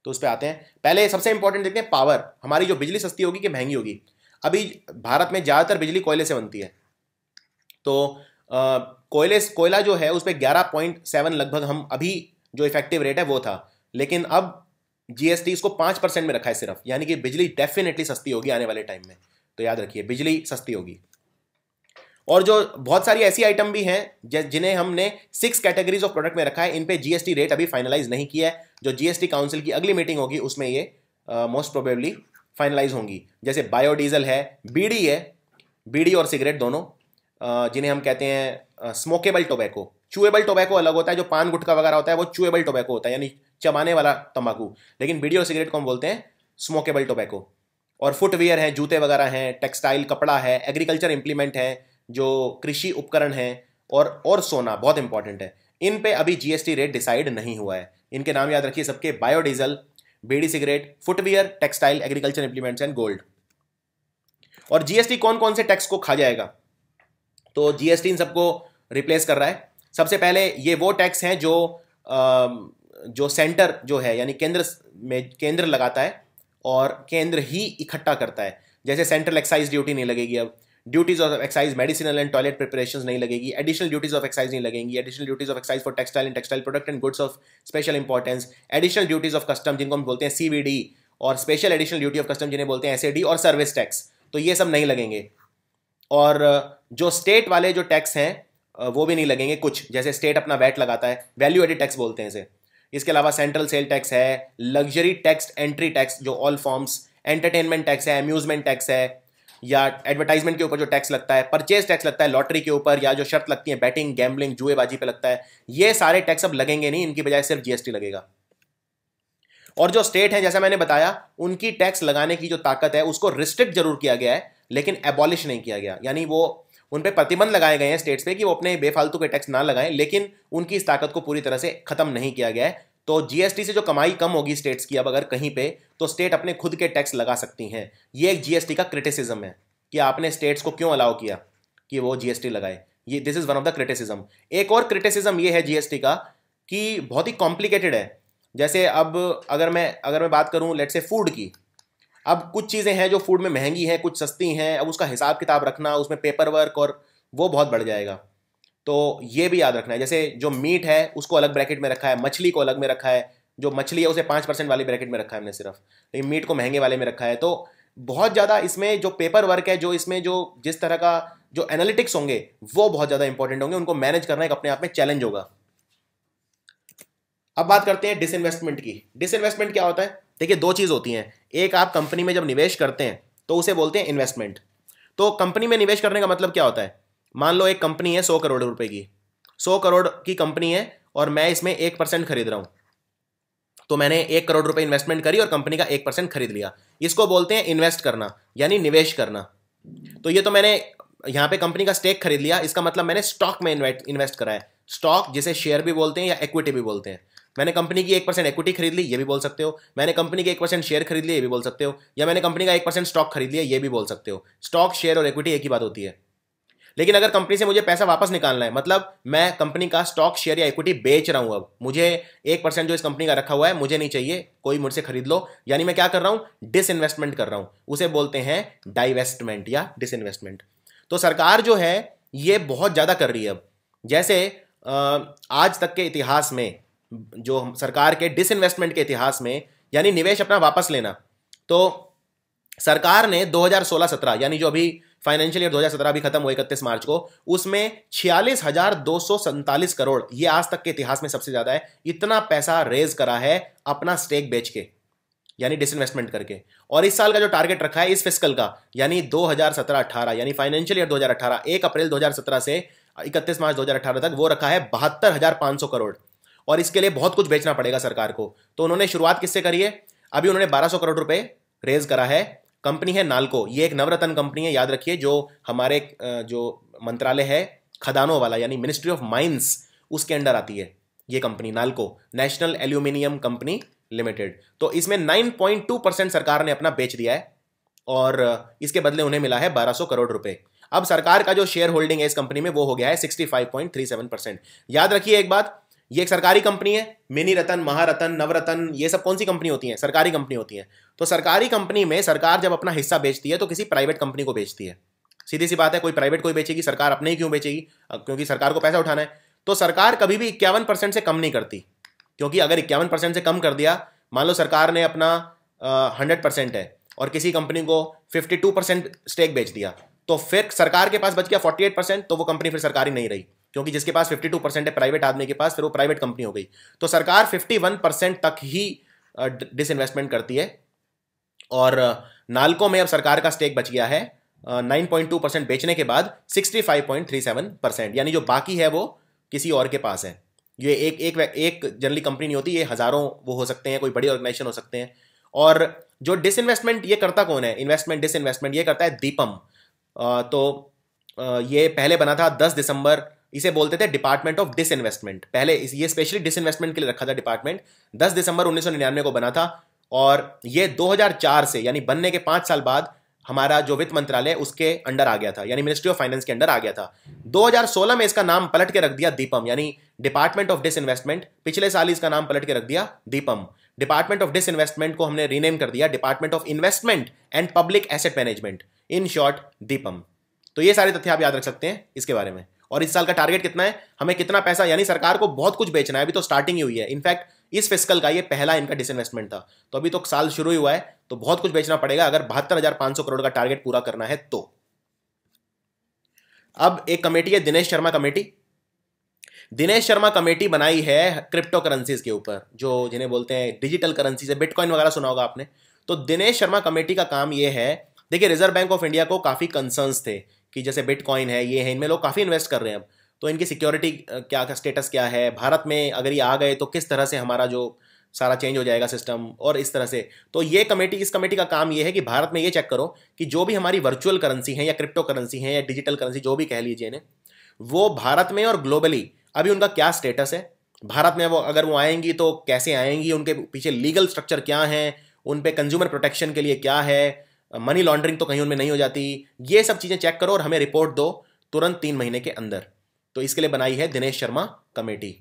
तो उस पर आते हैं। पहले सबसे इंपॉर्टेंट देखते हैं पावर, हमारी जो बिजली सस्ती होगी कि महंगी होगी। अभी भारत में ज़्यादातर बिजली कोयले से बनती है, तो कोयला जो है उस पर 11.7 लगभग हम अभी जो इफेक्टिव रेट है वो था, लेकिन अब जीएसटी इसको 5% में रखा है सिर्फ, यानी कि बिजली डेफिनेटली सस्ती होगी आने वाले टाइम में। तो याद रखिए बिजली सस्ती होगी। और जो बहुत सारी ऐसी आइटम भी हैं जिन्हें हमने 6 कैटेगरीज ऑफ प्रोडक्ट में रखा है, इन पे जीएसटी रेट अभी फाइनलाइज नहीं किया है। जो जीएसटी काउंसिल की अगली मीटिंग होगी उसमें ये मोस्ट प्रोबेबली फाइनलाइज होंगी। जैसे बायोडीजल है, बीड़ी है, बीड़ी और सिगरेट दोनों, जिन्हें हम कहते हैं स्मोकेबल टोबैको। चूएबल टोबैको अलग होता है, जो पान गुटखा वगैरह होता है वो चूएबल टोबैको होता है, यानी चबाने वाला तंबाकू। लेकिन बीड़ी और सिगरेट को हम बोलते हैं स्मोकेबल टोबैको। और फुटवियर है, जूते वगैरह हैं, टेक्सटाइल कपड़ा है, एग्रीकल्चर इंप्लीमेंट है, जो कृषि उपकरण है, और सोना बहुत इंपॉर्टेंट है। इन पे अभी जीएसटी रेट डिसाइड नहीं हुआ है। इनके नाम याद रखिए सबके, biodiesel, bidi cigarette, footwear, textile, agriculture implements and gold. और जीएसटी कौन कौन से टैक्स को खा जाएगा? तो जीएसटी इन सबको रिप्लेस कर रहा है। सबसे पहले ये वो टैक्स हैं जो सेंटर जो है, यानी केंद्र लगाता है और केंद्र ही इकट्ठा करता है। जैसे सेंट्रल एक्साइज ड्यूटी नहीं लगेगी, अब duties of excise medicinal and toilet preparations नहीं लगेगी, एडिशनल ड्यूटीज ऑफ एक्साइज नहीं लगेंगी, additional duties of excise for textile and textile product and goods of special importance, additional duties of custom जिनको हम बोलते हैं सीवीडी, और special additional duty of custom जिन्हें बोलते हैं एसएडी, और सर्विस टैक्स, तो ये सब नहीं लगेंगे। और जो स्टेट वाले जो टैक्स हैं वो भी नहीं लगेंगे कुछ, जैसे स्टेट अपना वैट लगाता है, वैल्यू एडिड टैक्स बोलते हैं इसे। इसके अलावा सेंट्रल सेल टैक्स है, लग्जरी टैक्स, एंट्री टैक्स जो ऑल फॉर्म्स, एंटरटेनमेंट टैक्स है, अम्यूजमेंट टैक्स है, या एडवर्टाइजमेंट के ऊपर जो टैक्स लगता है, परचेज टैक्स लगता है लॉटरी के ऊपर, या जो शर्त लगती है बैटिंग, गैम्बलिंग, जुएबाजी पे लगता है, ये सारे टैक्स अब लगेंगे नहीं, इनकी बजाय सिर्फ जीएसटी लगेगा। और जो स्टेट है जैसा मैंने बताया, उनकी टैक्स लगाने की जो ताकत है उसको रिस्ट्रिक्ट जरूर किया गया है, लेकिन एबॉलिश नहीं किया गया, यानी वो उन पे प्रतिबंध लगाए गए हैं स्टेट्स पे कि वो अपने बेफालतू के टैक्स ना लगाएं, लेकिन उनकी इस ताकत को पूरी तरह से खत्म नहीं किया गया है। तो जीएसटी से जो कमाई कम होगी स्टेट्स की अब अगर कहीं पे, तो स्टेट अपने खुद के टैक्स लगा सकती हैं। ये एक जीएसटी का क्रिटिसिज्म है कि आपने स्टेट्स को क्यों अलाउ किया कि वो जीएसटी लगाए, ये this is one of the criticism. एक और क्रिटिसिज्म ये है जीएसटी का कि बहुत ही कॉम्प्लिकेटेड है। जैसे अब अगर मैं बात करूं लेट्स से फूड की, अब कुछ चीज़ें हैं जो फूड में महंगी हैं, कुछ सस्ती हैं, अब उसका हिसाब किताब रखना, उसमें पेपर वर्क और वो बहुत बढ़ जाएगा। तो ये भी याद रखना है। जैसे जो मीट है उसको अलग ब्रैकेट में रखा है, मछली को अलग में रखा है, जो मछली है उसे 5% वाली ब्रैकेट में रखा है हमने सिर्फ, लेकिन मीट को महंगे वाले में रखा है। तो बहुत ज़्यादा इसमें जो पेपर वर्क है, जो इसमें जो जिस तरह का जो एनालिटिक्स होंगे वो बहुत ज़्यादा इंपॉर्टेंट होंगे, उनको मैनेज करना एक अपने आप में चैलेंज होगा। अब बात करते हैं डिसइन्वेस्टमेंट की। डिसइन्वेस्टमेंट क्या होता है? देखिए दो चीज़ होती हैं। एक, आप कंपनी में जब निवेश करते हैं तो उसे बोलते हैं इन्वेस्टमेंट। तो कंपनी में निवेश करने का मतलब क्या होता है? मान लो एक कंपनी है 100 करोड़ रुपए की, 100 करोड़ की कंपनी है और मैं इसमें 1% खरीद रहा हूं। तो मैंने 1 करोड़ रुपए इन्वेस्टमेंट करी और कंपनी का 1% खरीद लिया। इसको बोलते हैं इन्वेस्ट करना, यानी निवेश करना। तो ये तो मैंने यहाँ पे कंपनी का स्टेक खरीद लिया, इसका मतलब मैंने स्टॉक में इन्वेस्ट करा है। स्टॉक जिसे शेयर भी बोलते हैं या इक्विटी भी बोलते हैं। मैंने कंपनी की 1% इक्विटी खरीद ली, ये भी बोल सकते हो। मैंने कंपनी के 1% शेयर खरीद लिए, ये भी बोल सकते हो। या मैंने कंपनी का 1% स्टॉक खरीद लिया, ये भी बोल सकते हो। स्टॉक, शेयर और इक्विटी एक ही बात होती है। लेकिन अगर कंपनी से मुझे पैसा वापस निकालना है, मतलब मैं कंपनी का स्टॉक, शेयर या इक्विटी बेच रहा हूं, अब मुझे 1% जो इस कंपनी का रखा हुआ है मुझे नहीं चाहिए, कोई मुझसे खरीद लो, यानी मैं क्या कर रहा हूं, डिसइन्वेस्टमेंट कर रहा हूं। उसे बोलते हैं डाइवेस्टमेंट या डिसइन्वेस्टमेंट। तो सरकार जो है ये बहुत ज्यादा कर रही है। अब जैसे आज तक के इतिहास में, जो सरकार के डिसइन्वेस्टमेंट के इतिहास में, यानी निवेश अपना वापस लेना, तो सरकार ने 2016-17 यानी जो अभी फाइनेंशियल ईयर 2017 भी खत्म हुआ 31 मार्च को, उसमें 46,247 करोड़, ये आज तक के इतिहास में सबसे ज्यादा है, इतना पैसा रेज करा है अपना स्टेक बेच के, यानी डिसइन्वेस्टमेंट करके। और इस साल का जो टारगेट रखा है इस फिस्कल का, यानी 2017-18 यानी फाइनेंशियल ईयर 2018, 1 अप्रैल 2017 से 31 मार्च 2018 तक, वो रखा है 72,500 करोड़। और इसके लिए बहुत कुछ बेचना पड़ेगा सरकार को। तो उन्होंने शुरुआत किससे करी है? अभी उन्होंने 1200 करोड़ रुपए रेज करा है। कंपनी है नाल्को, ये एक नवरत्न कंपनी है, याद रखिए, जो हमारे जो मंत्रालय है खदानों वाला, यानी मिनिस्ट्री ऑफ माइंस, उसके अंडर आती है ये company NALCO, national aluminium company limited. तो इसमें 9.2% सरकार ने अपना बेच दिया है और इसके बदले उन्हें मिला है 1200 करोड़ रुपए। अब सरकार का जो शेयर होल्डिंग है इस कंपनी में वो हो गया है 65.37%। याद रखिए एक बात, ये एक सरकारी कंपनी है। मिनी रतन, महारतन, नवरत्न, ये सब कौन सी कंपनी होती हैं? सरकारी कंपनी होती हैं। तो सरकारी कंपनी में सरकार जब अपना हिस्सा बेचती है तो किसी प्राइवेट कंपनी को बेचती है। सीधी सी बात है, कोई प्राइवेट कोई बेचेगी, सरकार अपने ही क्यों बेचेगी? क्योंकि सरकार को पैसा उठाना है। तो सरकार कभी भी 51% से कम नहीं करती, क्योंकि अगर 51% से कम कर दिया, मान लो सरकार ने अपना 100% है और किसी कंपनी को 52% स्टेक बेच दिया, तो फिर सरकार के पास बच गया 48%, तो वो कंपनी फिर सरकारी नहीं रही, क्योंकि जिसके पास 52% है प्राइवेट आदमी के पास, फिर वो प्राइवेट कंपनी हो गई। तो सरकार 51% तक ही डिसइन्वेस्टमेंट करती है। और नाल्को में अब सरकार का स्टेक बच गया है 9.2% बेचने के बाद 65.37%, यानी जो बाकी है वो किसी और के पास है। ये एक जनरली कंपनी नहीं होती, ये हजारों वो हो सकते हैं, कोई बड़ी ऑर्गेनाइजेशन हो सकते हैं। और जो डिसइन्वेस्टमेंट ये करता कौन है? इन्वेस्टमेंट, डिसइन्वेस्टमेंट ये करता है दीपम। ये पहले बना था 10 दिसंबर, इसे बोलते थे डिपार्टमेंट ऑफ डिसइन्वेस्टमेंट। पहले ये स्पेशली डिसइन्वेस्टमेंट के लिए रखा था डिपार्टमेंट। 10 दिसंबर 1999 को बना था और ये 2004 से, यानी बनने के 5 साल बाद, हमारा जो वित्त मंत्रालय उसके अंडर आ गया था, यानी मिनिस्ट्री ऑफ फाइनेंस के अंडर आ गया था। 2016 में इसका नाम पलट के रख दिया दीपम, यानी डिपार्टमेंट ऑफ डिसइन्वेस्टमेंट। पिछले साल इसका नाम पलट के रख दिया दीपम। डिपार्टमेंट ऑफ डिसइन्वेस्टमेंट को हमने रीनेम कर दिया department of investment and public asset management, in short Deepam. तो ये सारे तथ्य आप याद रख सकते हैं इसके बारे में। और इस साल का टारगेट कितना है, हमें कितना पैसा, यानी सरकार को बहुत कुछ बेचना है, अभी तो स्टार्टिंग ही हुई है। इनफैक्ट इस फिस्कल का ये पहला इनका डिसइन्वेस्टमेंट था, तो अभी तो साल शुरू ही हुआ है, तो बहुत कुछ बेचना पड़ेगा अगर 72,500 करोड़ का टारगेट पूरा करना है तो। अब एक कमेटी है दिनेश शर्मा कमेटी। दिनेश शर्मा कमेटी बनाई है क्रिप्टो करेंसीज के ऊपर, जो जिन्हें बोलते हैं डिजिटल करेंसी, से बिटकॉइन वगैरह सुना होगा आपने। तो दिनेश शर्मा कमेटी का काम ये है, देखिए रिजर्व बैंक ऑफ इंडिया को काफी कंसर्न्स थे कि जैसे बिटकॉइन है, ये है, इनमें लोग काफी इन्वेस्ट कर रहे हैं अब, तो इनकी सिक्योरिटी क्या स्टेटस क्या है, भारत में अगर ये आ गए तो किस तरह से हमारा जो सारा चेंज हो जाएगा सिस्टम, और इस तरह से। तो ये कमेटी, इस कमेटी का काम ये है कि भारत में ये चेक करो कि जो भी हमारी वर्चुअल करेंसी है या क्रिप्टो करेंसी है या डिजिटल करेंसी, जो भी कह लीजिए इन्हें, वो भारत में और ग्लोबली अभी उनका क्या स्टेटस है। भारत में वो अगर वो आएंगी तो कैसे आएंगी, उनके पीछे लीगल स्ट्रक्चर क्या है, उन पे कंज्यूमर प्रोटेक्शन के लिए क्या है, मनी लॉन्ड्रिंग तो कहीं उनमें नहीं हो जाती, ये सब चीजें चेक करो और हमें रिपोर्ट दो तुरंत 3 महीने के अंदर। तो इसके लिए बनाई है दिनेश शर्मा कमेटी।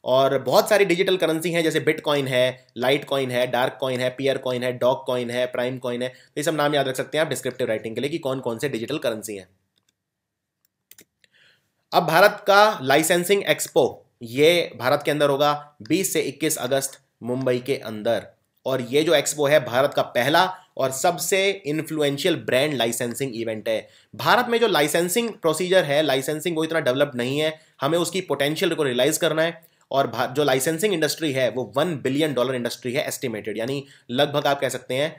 और बहुत सारी डिजिटल करेंसी हैं, जैसे बिटकॉइन है, लाइट कॉइन है, डार्क कॉइन है, पियर कॉइन है, डॉग कॉइन है, प्राइम कॉइन है। ये सब नाम याद रख सकते हैं आप डिस्क्रिप्टिव राइटिंग के लिए कि कौन कौन से डिजिटल करेंसी हैं। अब भारत का लाइसेंसिंग एक्सपो, ये भारत के अंदर होगा 20 से 21 अगस्त मुंबई के अंदर। और ये जो एक्सपो है भारत का पहला और सबसे इन्फ्लुएंशियल ब्रांड लाइसेंसिंग इवेंट है। भारत में जो लाइसेंसिंग प्रोसीजर है, लाइसेंसिंग वो इतना डेवलप्ड नहीं है, हमें उसकी पोटेंशियल को रियलाइज करना है। और जो लाइसेंसिंग इंडस्ट्री है वो $1 बिलियन इंडस्ट्री है एस्टिमेटेड, यानी लगभग आप कह सकते हैं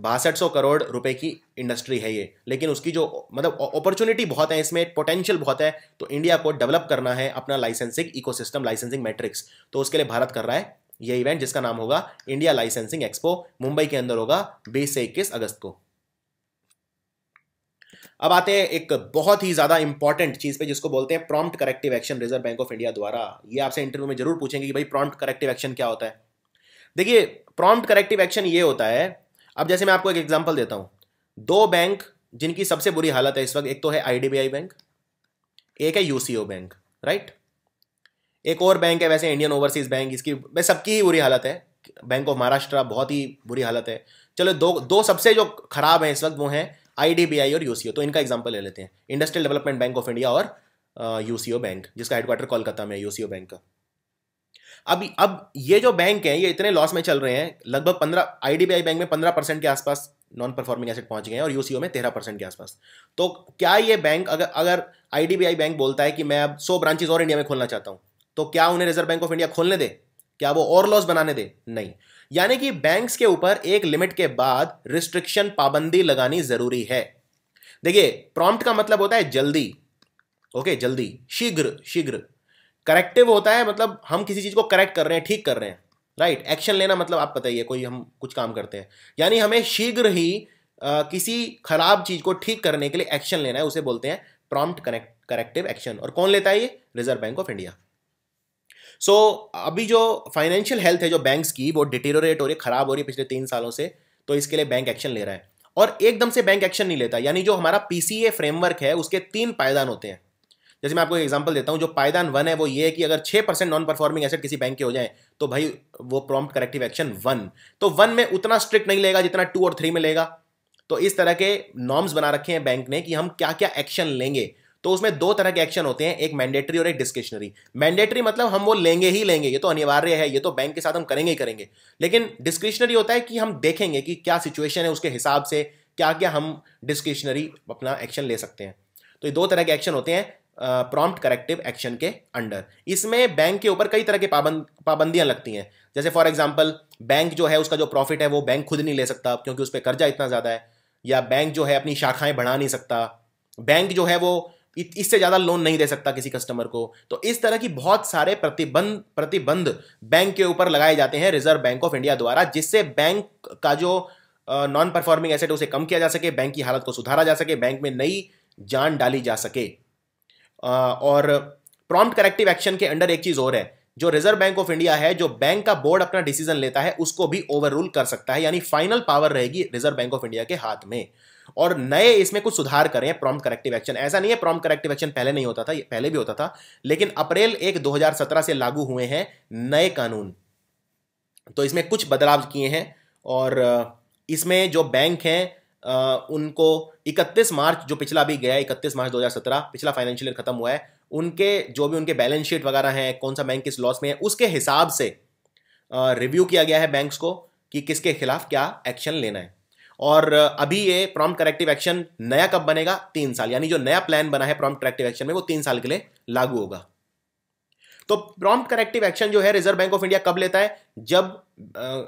6200 करोड़ रुपए की इंडस्ट्री है ये। लेकिन उसकी जो मतलब अपॉर्चुनिटी बहुत है इसमें, पोटेंशियल बहुत है। तो इंडिया को डेवलप करना है अपना लाइसेंसिंग इकोसिस्टम, लाइसेंसिंग मैट्रिक्स, तो उसके लिए भारत कर रहा है ये इवेंट, जिसका नाम होगा इंडिया लाइसेंसिंग एक्सपो। मुंबई के अंदर होगा 20 से 21 अगस्त को। अब आते हैं एक बहुत ही ज़्यादा इंपॉर्टेंट चीज़ पे जिसको बोलते हैं prompt corrective action reserve bank of India द्वारा। ये आपसे इंटरव्यू में जरूर पूछेंगे कि भाई प्रॉम्प्ट करेक्टिव एक्शन क्या होता है। देखिए, प्रॉम्प्ट करेक्टिव एक्शन ये होता है, अब जैसे मैं आपको एक एग्जांपल देता हूं, दो बैंक जिनकी सबसे बुरी हालत है इस वक्त, एक तो है आईडीबीआई बैंक, एक है यूसीओ बैंक, राइट। एक और बैंक है वैसे इंडियन ओवरसीज बैंक, इसकी वैसे सबकी ही बुरी हालत है। बैंक ऑफ महाराष्ट्र बहुत ही बुरी हालत है। चलो दो दो सबसे जो खराब है इस वक्त वो हैं आईडीबीआई और यूसीओ। तो इनका एग्जांपल ले लेते हैं, industrial development bank of India और यूसीओ बैंक, जिसका हेडक्वार्टर कोलकाता में है, यूसीओ बैंक का। अब ये जो बैंक है ये इतने लॉस में चल रहे हैं, लगभग 15, आईडीबीआई बैंक में 15% के आसपास नॉन परफॉर्मिंग एसेट पहुंच गए हैं और यूसीओ में 13% के आसपास। तो क्या ये बैंक, अगर अगर आईडीबीआई बैंक बोलता है कि मैं अब 100 ब्रांचेस और इंडिया में खोलना चाहता हूं, तो क्या उन्हें रिजर्व बैंक ऑफ इंडिया खोलने दे? क्या वो और लॉस बनाने दे? नहीं। यानी कि बैंक्स के ऊपर एक लिमिट के बाद रिस्ट्रिक्शन, पाबंदी लगानी जरूरी है। देखिए, प्रॉम्प्ट का मतलब होता है जल्दी, ओके, जल्दी, शीघ्र, शीघ्र। करेक्टिव होता है मतलब हम किसी चीज को करेक्ट कर रहे हैं, ठीक कर रहे हैं, राइट। एक्शन लेना मतलब आप पता ही है, कोई हम कुछ काम करते हैं, यानी हमें शीघ्र ही किसी खराब चीज को ठीक करने के लिए एक्शन लेना है, उसे बोलते हैं प्रॉम्प्ट करेक्टिव एक्शन। और कौन लेता है? ये रिजर्व बैंक ऑफ इंडिया। सो अभी जो फाइनेंशियल हेल्थ है जो बैंक्स की, वो डिटेरियोरेट हो रही है, खराब हो रही है पिछले 3 सालों से, तो इसके लिए बैंक एक्शन ले रहा है। और एकदम से बैंक एक्शन नहीं लेता, यानी जो हमारा पीसीए फ्रेमवर्क है उसके 3 पायदान होते हैं। जैसे मैं आपको एक एग्जांपल देता हूं, जो पायदान 1 है वो ये है कि अगर 6% नॉन परफॉर्मिंग एसेट किसी बैंक के हो जाए तो भाई वो प्रॉम्प्ट करेक्टिव एक्शन 1। तो 1 में उतना स्ट्रिक्ट नहीं लेगा जितना 2 और 3 में लेगा। तो इस तरह के नॉर्म्स बना रखे हैं बैंक ने कि हम क्या क्या एक्शन लेंगे। तो उसमें 2 तरह के एक्शन होते हैं, एक मैंडेटरी और एक डिस्क्रिशनरी। मैंडेटरी मतलब हम वो लेंगे ही लेंगे, ये तो अनिवार्य है, ये तो बैंक के साथ हम करेंगे ही करेंगे। लेकिन डिस्क्रिशनरी होता है कि हम देखेंगे कि क्या सिचुएशन है, उसके हिसाब से क्या क्या हम डिस्क्रिशनरी अपना एक्शन ले सकते हैं। तो ये 2 तरह के एक्शन होते हैं प्रॉम्प्ट करेक्टिव एक्शन के अंडर। इसमें बैंक के ऊपर कई तरह के पाबंदियां लगती हैं। जैसे फॉर एग्जांपल, बैंक जो है उसका जो प्रॉफिट है वो बैंक खुद नहीं ले सकता क्योंकि उस पर कर्जा इतना ज़्यादा है, या बैंक जो है अपनी शाखाएं बढ़ा नहीं सकता, बैंक जो है वो इससे ज़्यादा लोन नहीं दे सकता किसी कस्टमर को। तो इस तरह की बहुत सारे प्रतिबंध बैंक के ऊपर लगाए जाते हैं रिजर्व बैंक ऑफ इंडिया द्वारा, जिससे बैंक का जो नॉन परफॉर्मिंग एसेट उसे कम किया जा सके, बैंक की हालत को सुधारा जा सके, बैंक में नई जान डाली जा सके। और प्रॉम्प्ट करेक्टिव एक्शन के अंडर एक चीज और है, जो रिजर्व बैंक ऑफ इंडिया है, जो बैंक का बोर्ड अपना डिसीजन लेता है उसको भी ओवर रूल कर सकता है, यानी फाइनल पावर रहेगी रिजर्व बैंक ऑफ इंडिया के हाथ में। और नए इसमें कुछ सुधार करें प्रॉम्प्ट करेक्टिव एक्शन। ऐसा नहीं है प्रॉम्प्ट करेक्टिव एक्शन पहले नहीं होता था, ये पहले भी होता था, लेकिन अप्रैल 1 2017 से लागू हुए हैं नए कानून, तो इसमें कुछ बदलाव किए हैं। और इसमें जो बैंक हैं उनको 31 मार्च जो पिछला भी गया, 31 मार्च 2017 पिछला फाइनेंशियल ईयर खत्म हुआ है, उनके जो भी उनके बैलेंस शीट वगैरह हैं, कौन सा बैंक किस लॉस में है, उसके हिसाब से रिव्यू किया गया है बैंक्स को कि किसके खिलाफ क्या एक्शन लेना है। और अभी ये प्रॉम्प्ट करेक्टिव एक्शन नया कब बनेगा? 3 साल, यानी जो नया प्लान बना है प्रॉम्प्ट करेक्टिव एक्शन में वो 3 साल के लिए लागू होगा। तो प्रॉम्प्ट करेक्टिव एक्शन जो है रिजर्व बैंक ऑफ इंडिया कब लेता है? जब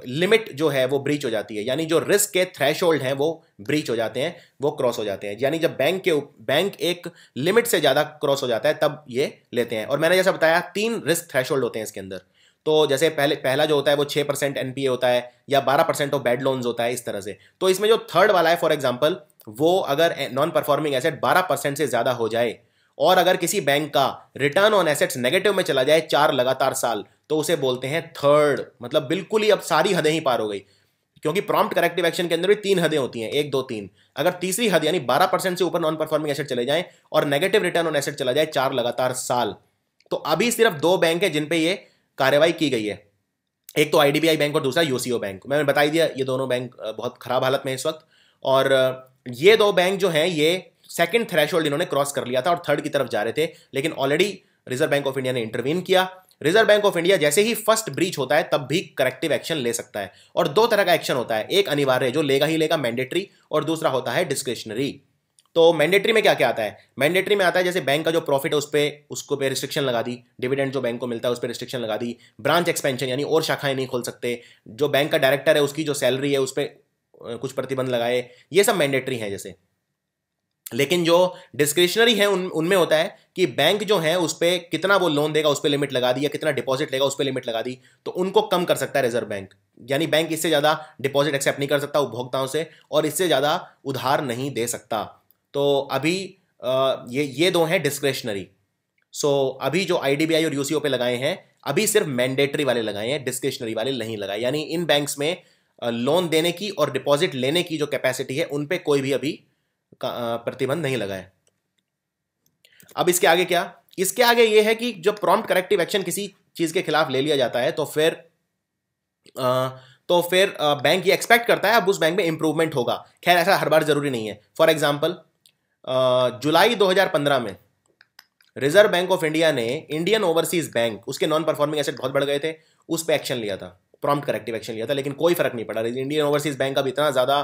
लिमिट जो है वो ब्रीच हो जाती है, यानी जो रिस्क के थ्रेशोल्ड हैं वो ब्रीच हो जाते हैं, वो क्रॉस हो जाते हैं, यानी जब बैंक एक लिमिट से ज्यादा क्रॉस हो जाता है तब ये लेते हैं। और मैंने जैसा बताया 3 रिस्क थ्रेशोल्ड होते हैं इसके अंदर। तो जैसे पहला जो होता है वो 6% एनपीए होता है, या 12% ऑफ बैड लोन्स होता है, इस तरह से। तो इसमें जो थर्ड वाला है फॉर एग्जाम्पल, वो अगर नॉन परफॉर्मिंग एसेट 12% से ज्यादा हो जाए और अगर किसी बैंक का रिटर्न ऑन एसेट्स नेगेटिव में चला जाए 4 लगातार साल, तो उसे बोलते हैं थर्ड। मतलब बिल्कुल ही अब सारी हदें ही पार हो गई, क्योंकि प्रॉम्प्ट करेक्टिव एक्शन के अंदर भी 3 हदें होती हैं, 1 2 3। अगर तीसरी हद यानी 12% से ऊपर नॉन परफॉर्मिंग एसेट चले जाएं और नेगेटिव रिटर्न ऑन एसेट चला जाए 4 लगातार साल, तो अभी सिर्फ 2 बैंक है जिन पे ये कार्रवाई की गई है, एक तो आईडीबीआई बैंक और दूसरा यूसीओ बैंक। मैंने बता दिया ये दोनों बैंक बहुत खराब हालत में इस वक्त। और ये 2 बैंक जो हैं ये सेकंड थ्रेशोल्ड इन्होंने क्रॉस कर लिया था और थर्ड की तरफ जा रहे थे, लेकिन already reserve bank of India ने इंटरवीन किया। रिजर्व बैंक ऑफ इंडिया जैसे ही फर्स्ट ब्रीच होता है तब भी करेक्टिव एक्शन ले सकता है। और 2 तरह का एक्शन होता है, एक अनिवार्य जो लेगा ही लेगा, मैंडेटरी, और दूसरा होता है डिस्क्रिशनरी। तो मैंडेटरी में क्या क्या आता है? मैंडेटरी में आता है जैसे बैंक का जो प्रॉफिट है उसको पे रिस्ट्रिक्शन लगा दी, डिविडेंड जो बैंक को मिलता है उस पर रिस्ट्रिक्शन लगा दी, ब्रांच एक्सपेंशन यानी और शाखाएं नहीं खोल सकते, जो बैंक का डायरेक्टर है उसकी जो सैलरी है उस पर कुछ प्रतिबंध लगाए, ये सब मैंडेटरी है जैसे। लेकिन जो डिस्क्रिशनरी है उनमें होता है कि बैंक जो है उस पर कितना वो लोन देगा उस पर लिमिट लगा दी, या कितना डिपॉजिट लेगा उस पर लिमिट लगा दी, तो उनको कम कर सकता है रिजर्व बैंक। यानी बैंक इससे ज़्यादा डिपॉजिट एक्सेप्ट नहीं कर सकता उपभोक्ताओं से और इससे ज़्यादा उधार नहीं दे सकता। तो अभी ये दो हैं डिस्क्रेशनरी। सो अभी जो आईडीबीआई और यूसीओ पे लगाए हैं, अभी सिर्फ मैंडेटरी वाले लगाए हैं, डिस्क्रिशनरी वाले नहीं लगाए। यानी इन बैंक्स में लोन देने की और डिपॉजिट लेने की जो कैपेसिटी है उन पे कोई भी अभी प्रतिबंध नहीं लगा है। अब इसके आगे क्या? इसके आगे ये है कि जब प्रॉम्प्ट करेक्टिव एक्शन किसी चीज के खिलाफ ले लिया जाता है तो फिर बैंक ये एक्सपेक्ट करता है अब उस बैंक में इंप्रूवमेंट होगा। खैर ऐसा हर बार जरूरी नहीं है। फॉर एग्जांपल जुलाई 2015 में रिजर्व बैंक ऑफ इंडिया ने इंडियन ओवरसीज बैंक, उसके नॉन परफॉर्मिंग एसेट बहुत बढ़ गए थे, उस पर एक्शन लिया था, प्रॉम्प्ट करेक्टिव एक्शन लिया था, लेकिन कोई फर्क नहीं पड़ा। इंडियन ओवरसीज बैंक अब इतना ज़्यादा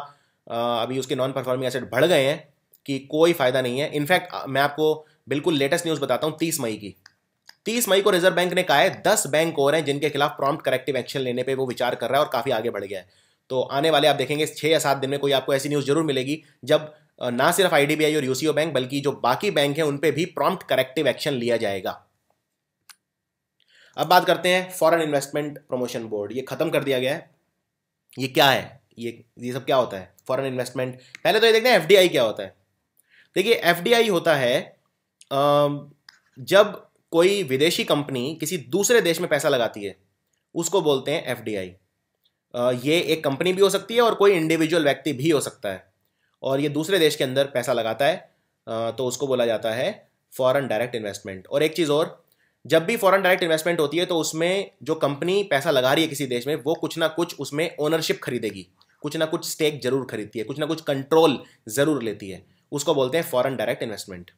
अभी उसके नॉन परफॉर्मिंग एसेट बढ़ गए हैं कि कोई फायदा नहीं है। इनफैक्ट मैं आपको बिल्कुल लेटेस्ट न्यूज़ बताता हूँ। 30 मई को रिजर्व बैंक ने कहा है 10 बैंक और हैं जिनके खिलाफ प्रॉम्प्ट करेक्टिव एक्शन लेने पे वो विचार कर रहा है और काफ़ी आगे बढ़ गया है। तो आने वाले आप देखेंगे 6 या 7 दिन में कोई आपको ऐसी न्यूज़ जरूर मिलेगी जब ना सिर्फ आईडीबीआई और यूसीओ बैंक बल्कि जो बाकी बैंक हैं उन पे भी प्रॉम्प्ट करेक्टिव एक्शन लिया जाएगा। अब बात करते हैं फॉरेन इन्वेस्टमेंट प्रमोशन बोर्ड। ये खत्म कर दिया गया है। ये क्या है? ये सब क्या होता है? फॉरेन इन्वेस्टमेंट, पहले तो ये देखते हैं एफडीआई क्या होता है। देखिए एफडीआई होता है जब कोई विदेशी कंपनी किसी दूसरे देश में पैसा लगाती है उसको बोलते हैं एफडीआई। ये एक कंपनी भी हो सकती है और कोई इंडिविजुअल व्यक्ति भी हो सकता है, और ये दूसरे देश के अंदर पैसा लगाता है तो उसको बोला जाता है फॉरेन डायरेक्ट इन्वेस्टमेंट। और एक चीज़ और, जब भी फॉरेन डायरेक्ट इन्वेस्टमेंट होती है तो उसमें जो कंपनी पैसा लगा रही है किसी देश में, वो कुछ ना कुछ उसमें ओनरशिप खरीदेगी, कुछ ना कुछ स्टेक जरूर खरीदती है, कुछ ना कुछ कंट्रोल जरूर लेती है, उसको बोलते हैं फॉरेन डायरेक्ट इन्वेस्टमेंट।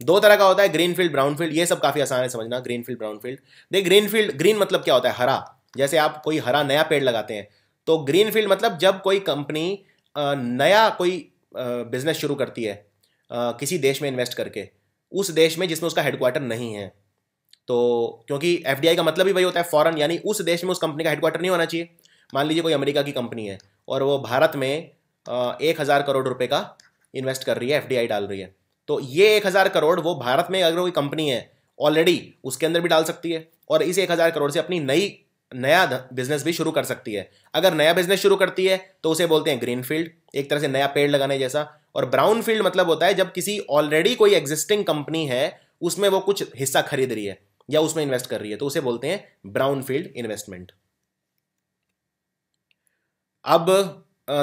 2 तरह का होता है, ग्रीन फील्ड, ब्राउन फील्ड। ये सब काफ़ी आसान है समझना, ग्रीन फील्ड, ब्राउन फील्ड। देख ग्रीन मतलब क्या होता है? हरा। जैसे आप कोई हरा नया पेड़ लगाते हैं तो ग्रीन फील्ड मतलब जब कोई कंपनी नया कोई बिजनेस शुरू करती है किसी देश में इन्वेस्ट करके, उस देश में जिसमें उसका हेडक्वार्टर नहीं है। तो क्योंकि एफडीआई का मतलब ही वही होता है, फॉरेन, यानी उस देश में उस कंपनी का हेडक्वार्टर नहीं होना चाहिए। मान लीजिए कोई अमेरिका की कंपनी है और वो भारत में 1,000 करोड़ रुपए का इन्वेस्ट कर रही है, एफडीआई डाल रही है, तो ये 1,000 करोड़ वो भारत में अगर कोई कंपनी है ऑलरेडी उसके अंदर भी डाल सकती है और इस 1,000 करोड़ से अपनी नया बिजनेस भी शुरू कर सकती है। अगर नया बिजनेस शुरू करती है तो उसे बोलते हैं ग्रीन फील्ड, एक तरह से नया पेड़ लगाने जैसा। और ब्राउन फील्ड मतलब होता है जब किसी ऑलरेडी कोई एग्जिस्टिंग कंपनी है उसमें वो कुछ हिस्सा खरीद रही है या उसमें इन्वेस्ट कर रही है, तो उसे बोलते हैं ब्राउन फील्ड इन्वेस्टमेंट। अब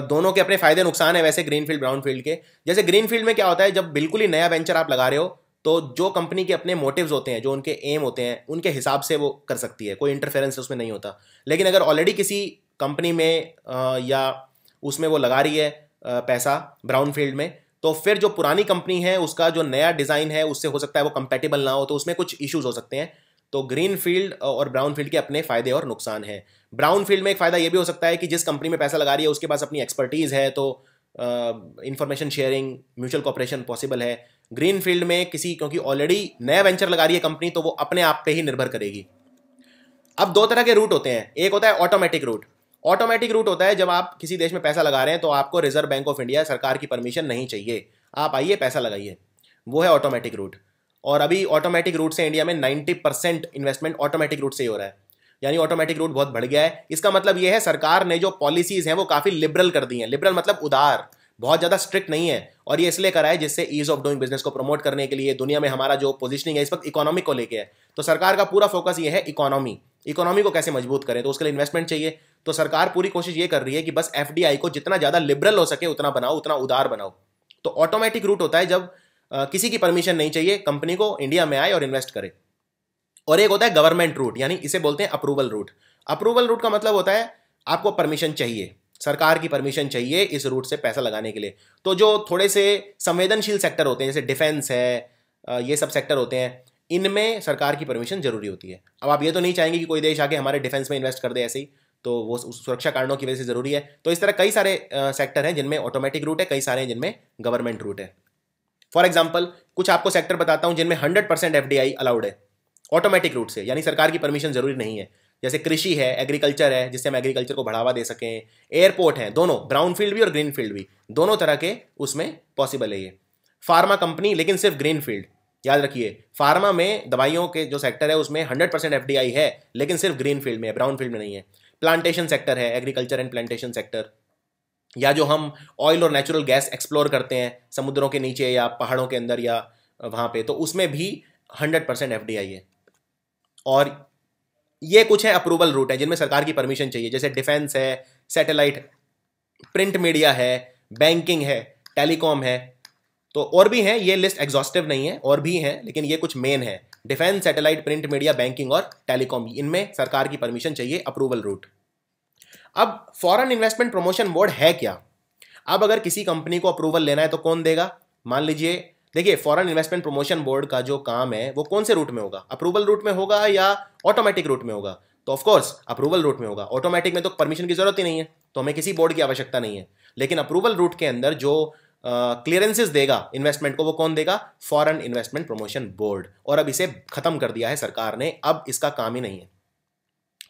दोनों के अपने फायदे नुकसान है वैसे ग्रीन फील्ड ब्राउन फील्ड के। जैसे ग्रीन फील्ड में क्या होता है, जब बिल्कुल ही नया वेंचर आप लगा रहे हो तो जो कंपनी के अपने मोटिव्स होते हैं, जो उनके एम होते हैं, उनके हिसाब से वो कर सकती है, कोई इंटरफेरेंस उसमें नहीं होता। लेकिन अगर ऑलरेडी किसी कंपनी में या उसमें वो लगा रही है पैसा ब्राउन फील्ड में, तो फिर जो पुरानी कंपनी है उसका जो नया डिज़ाइन है उससे हो सकता है वो कंपेटेबल ना हो, तो उसमें कुछ इश्यूज हो सकते हैं। तो ग्रीन फील्ड और ब्राउन फील्ड के अपने फायदे और नुकसान हैं। ब्राउन फील्ड में एक फ़ायदा ये भी हो सकता है कि जिस कंपनी में पैसा लगा रही है उसके पास अपनी एक्सपर्टीज़ है, तो information sharing, mutual cooperation possible है। ग्रीन फील्ड में क्योंकि ऑलरेडी नया वेंचर लगा रही है कंपनी, तो वो अपने आप पे ही निर्भर करेगी। अब 2 तरह के रूट होते हैं। एक होता है ऑटोमेटिक रूट। ऑटोमेटिक रूट होता है जब आप किसी देश में पैसा लगा रहे हैं तो आपको रिजर्व बैंक ऑफ इंडिया, सरकार की परमिशन नहीं चाहिए, आप आइए पैसा लगाइए, वो है ऑटोमेटिक रूट। और अभी ऑटोमेटिक रूट से इंडिया में 90% इन्वेस्टमेंट ऑटोमेटिक रूट से ही हो रहा है, यानी ऑटोमेटिक रूट बहुत बढ़ गया है। इसका मतलब ये है सरकार ने जो पॉलिसीज हैं वो काफ़ी लिबरल कर दी हैं। लिबरल मतलब उदार, बहुत ज़्यादा स्ट्रिक्ट नहीं है। और ये इसलिए करा है जिससे ईज ऑफ डूइंग बिजनेस को प्रमोट करने के लिए, दुनिया में हमारा जो पोजीशनिंग है इस वक्त इकोनॉमी को लेके है, तो सरकार का पूरा फोकस ये है इकोनॉमी को कैसे मजबूत करें, तो उसके लिए इन्वेस्टमेंट चाहिए। तो सरकार पूरी कोशिश ये कर रही है कि बस एफडीआई को जितना ज़्यादा लिबरल हो सके उतना बनाओ, उतना उदार बनाओ। तो ऑटोमेटिक रूट होता है जब किसी की परमिशन नहीं चाहिए, कंपनी को इंडिया में आए और इन्वेस्ट करे। और एक होता है गवर्नमेंट रूट, यानी इसे बोलते हैं अप्रूवल रूट। अप्रूवल रूट का मतलब होता है आपको परमिशन चाहिए, सरकार की परमिशन चाहिए इस रूट से पैसा लगाने के लिए। तो जो थोड़े से संवेदनशील सेक्टर होते हैं, जैसे डिफेंस है, ये सब सेक्टर होते हैं, इनमें सरकार की परमिशन जरूरी होती है। अब आप ये तो नहीं चाहेंगे कि कोई देश आके हमारे डिफेंस में इन्वेस्ट कर दे ऐसे ही, तो वो सुरक्षा कारणों की वजह से जरूरी है। तो इस तरह कई सारे सेक्टर हैं जिनमें ऑटोमेटिक रूट है, कई सारे हैं जिनमें गवर्नमेंट रूट है। फॉर एग्जाम्पल कुछ आपको सेक्टर बताता हूं जिनमें 100% एफडीआई अलाउड है ऑटोमेटिक रूट से, यानी सरकार की परमिशन जरूरी नहीं है। जैसे कृषि है, एग्रीकल्चर है, जिससे हम एग्रीकल्चर को बढ़ावा दे सकें। एयरपोर्ट है, दोनों ब्राउन फील्ड भी और ग्रीन फील्ड भी, दोनों तरह के उसमें पॉसिबल है ये। फार्मा कंपनी, लेकिन सिर्फ ग्रीन फील्ड, याद रखिए। फार्मा में दवाइयों के जो सेक्टर है उसमें 100% एफडीआई है, लेकिन सिर्फ ग्रीन फील्ड में है, ब्राउन फील्ड में नहीं है। प्लांटेशन सेक्टर है, एग्रीकल्चर एंड प्लांटेशन सेक्टर, या जो हम ऑयल और नेचुरल गैस एक्सप्लोर करते हैं समुद्रों के नीचे या पहाड़ों के अंदर या वहाँ पे, तो उसमें भी 100% एफडीआई है। और ये कुछ है अप्रूवल रूट है जिनमें सरकार की परमिशन चाहिए, जैसे डिफेंस है, सैटेलाइट, प्रिंट मीडिया है, बैंकिंग है, टेलीकॉम है। तो और भी हैं, ये लिस्ट एग्जॉस्टिव नहीं है, और भी हैं, लेकिन ये कुछ मेन है। Defence, satellite, print media, banking और टेलीकॉम, इनमें सरकार की परमिशन चाहिए, अप्रूवल रूट। अब फॉरेन इन्वेस्टमेंट प्रमोशन बोर्ड है क्या? अब अगर किसी कंपनी को अप्रूवल लेना है तो कौन देगा? मान लीजिए, देखिए फॉरेन इन्वेस्टमेंट प्रमोशन बोर्ड का जो काम है वो कौन से रूट में होगा? अप्रूवल रूट में होगा या ऑटोमेटिक रूट में होगा? तो ऑफ कोर्स अप्रूवल रूट में होगा। ऑटोमेटिक में तो परमिशन की जरूरत ही नहीं है, तो हमें किसी बोर्ड की आवश्यकता नहीं है। लेकिन अप्रूवल रूट के अंदर जो क्लियरेंसेस देगा इन्वेस्टमेंट को, वो कौन देगा? Foreign investment promotion board. और अब इसे खत्म कर दिया है सरकार ने, अब इसका काम ही नहीं है।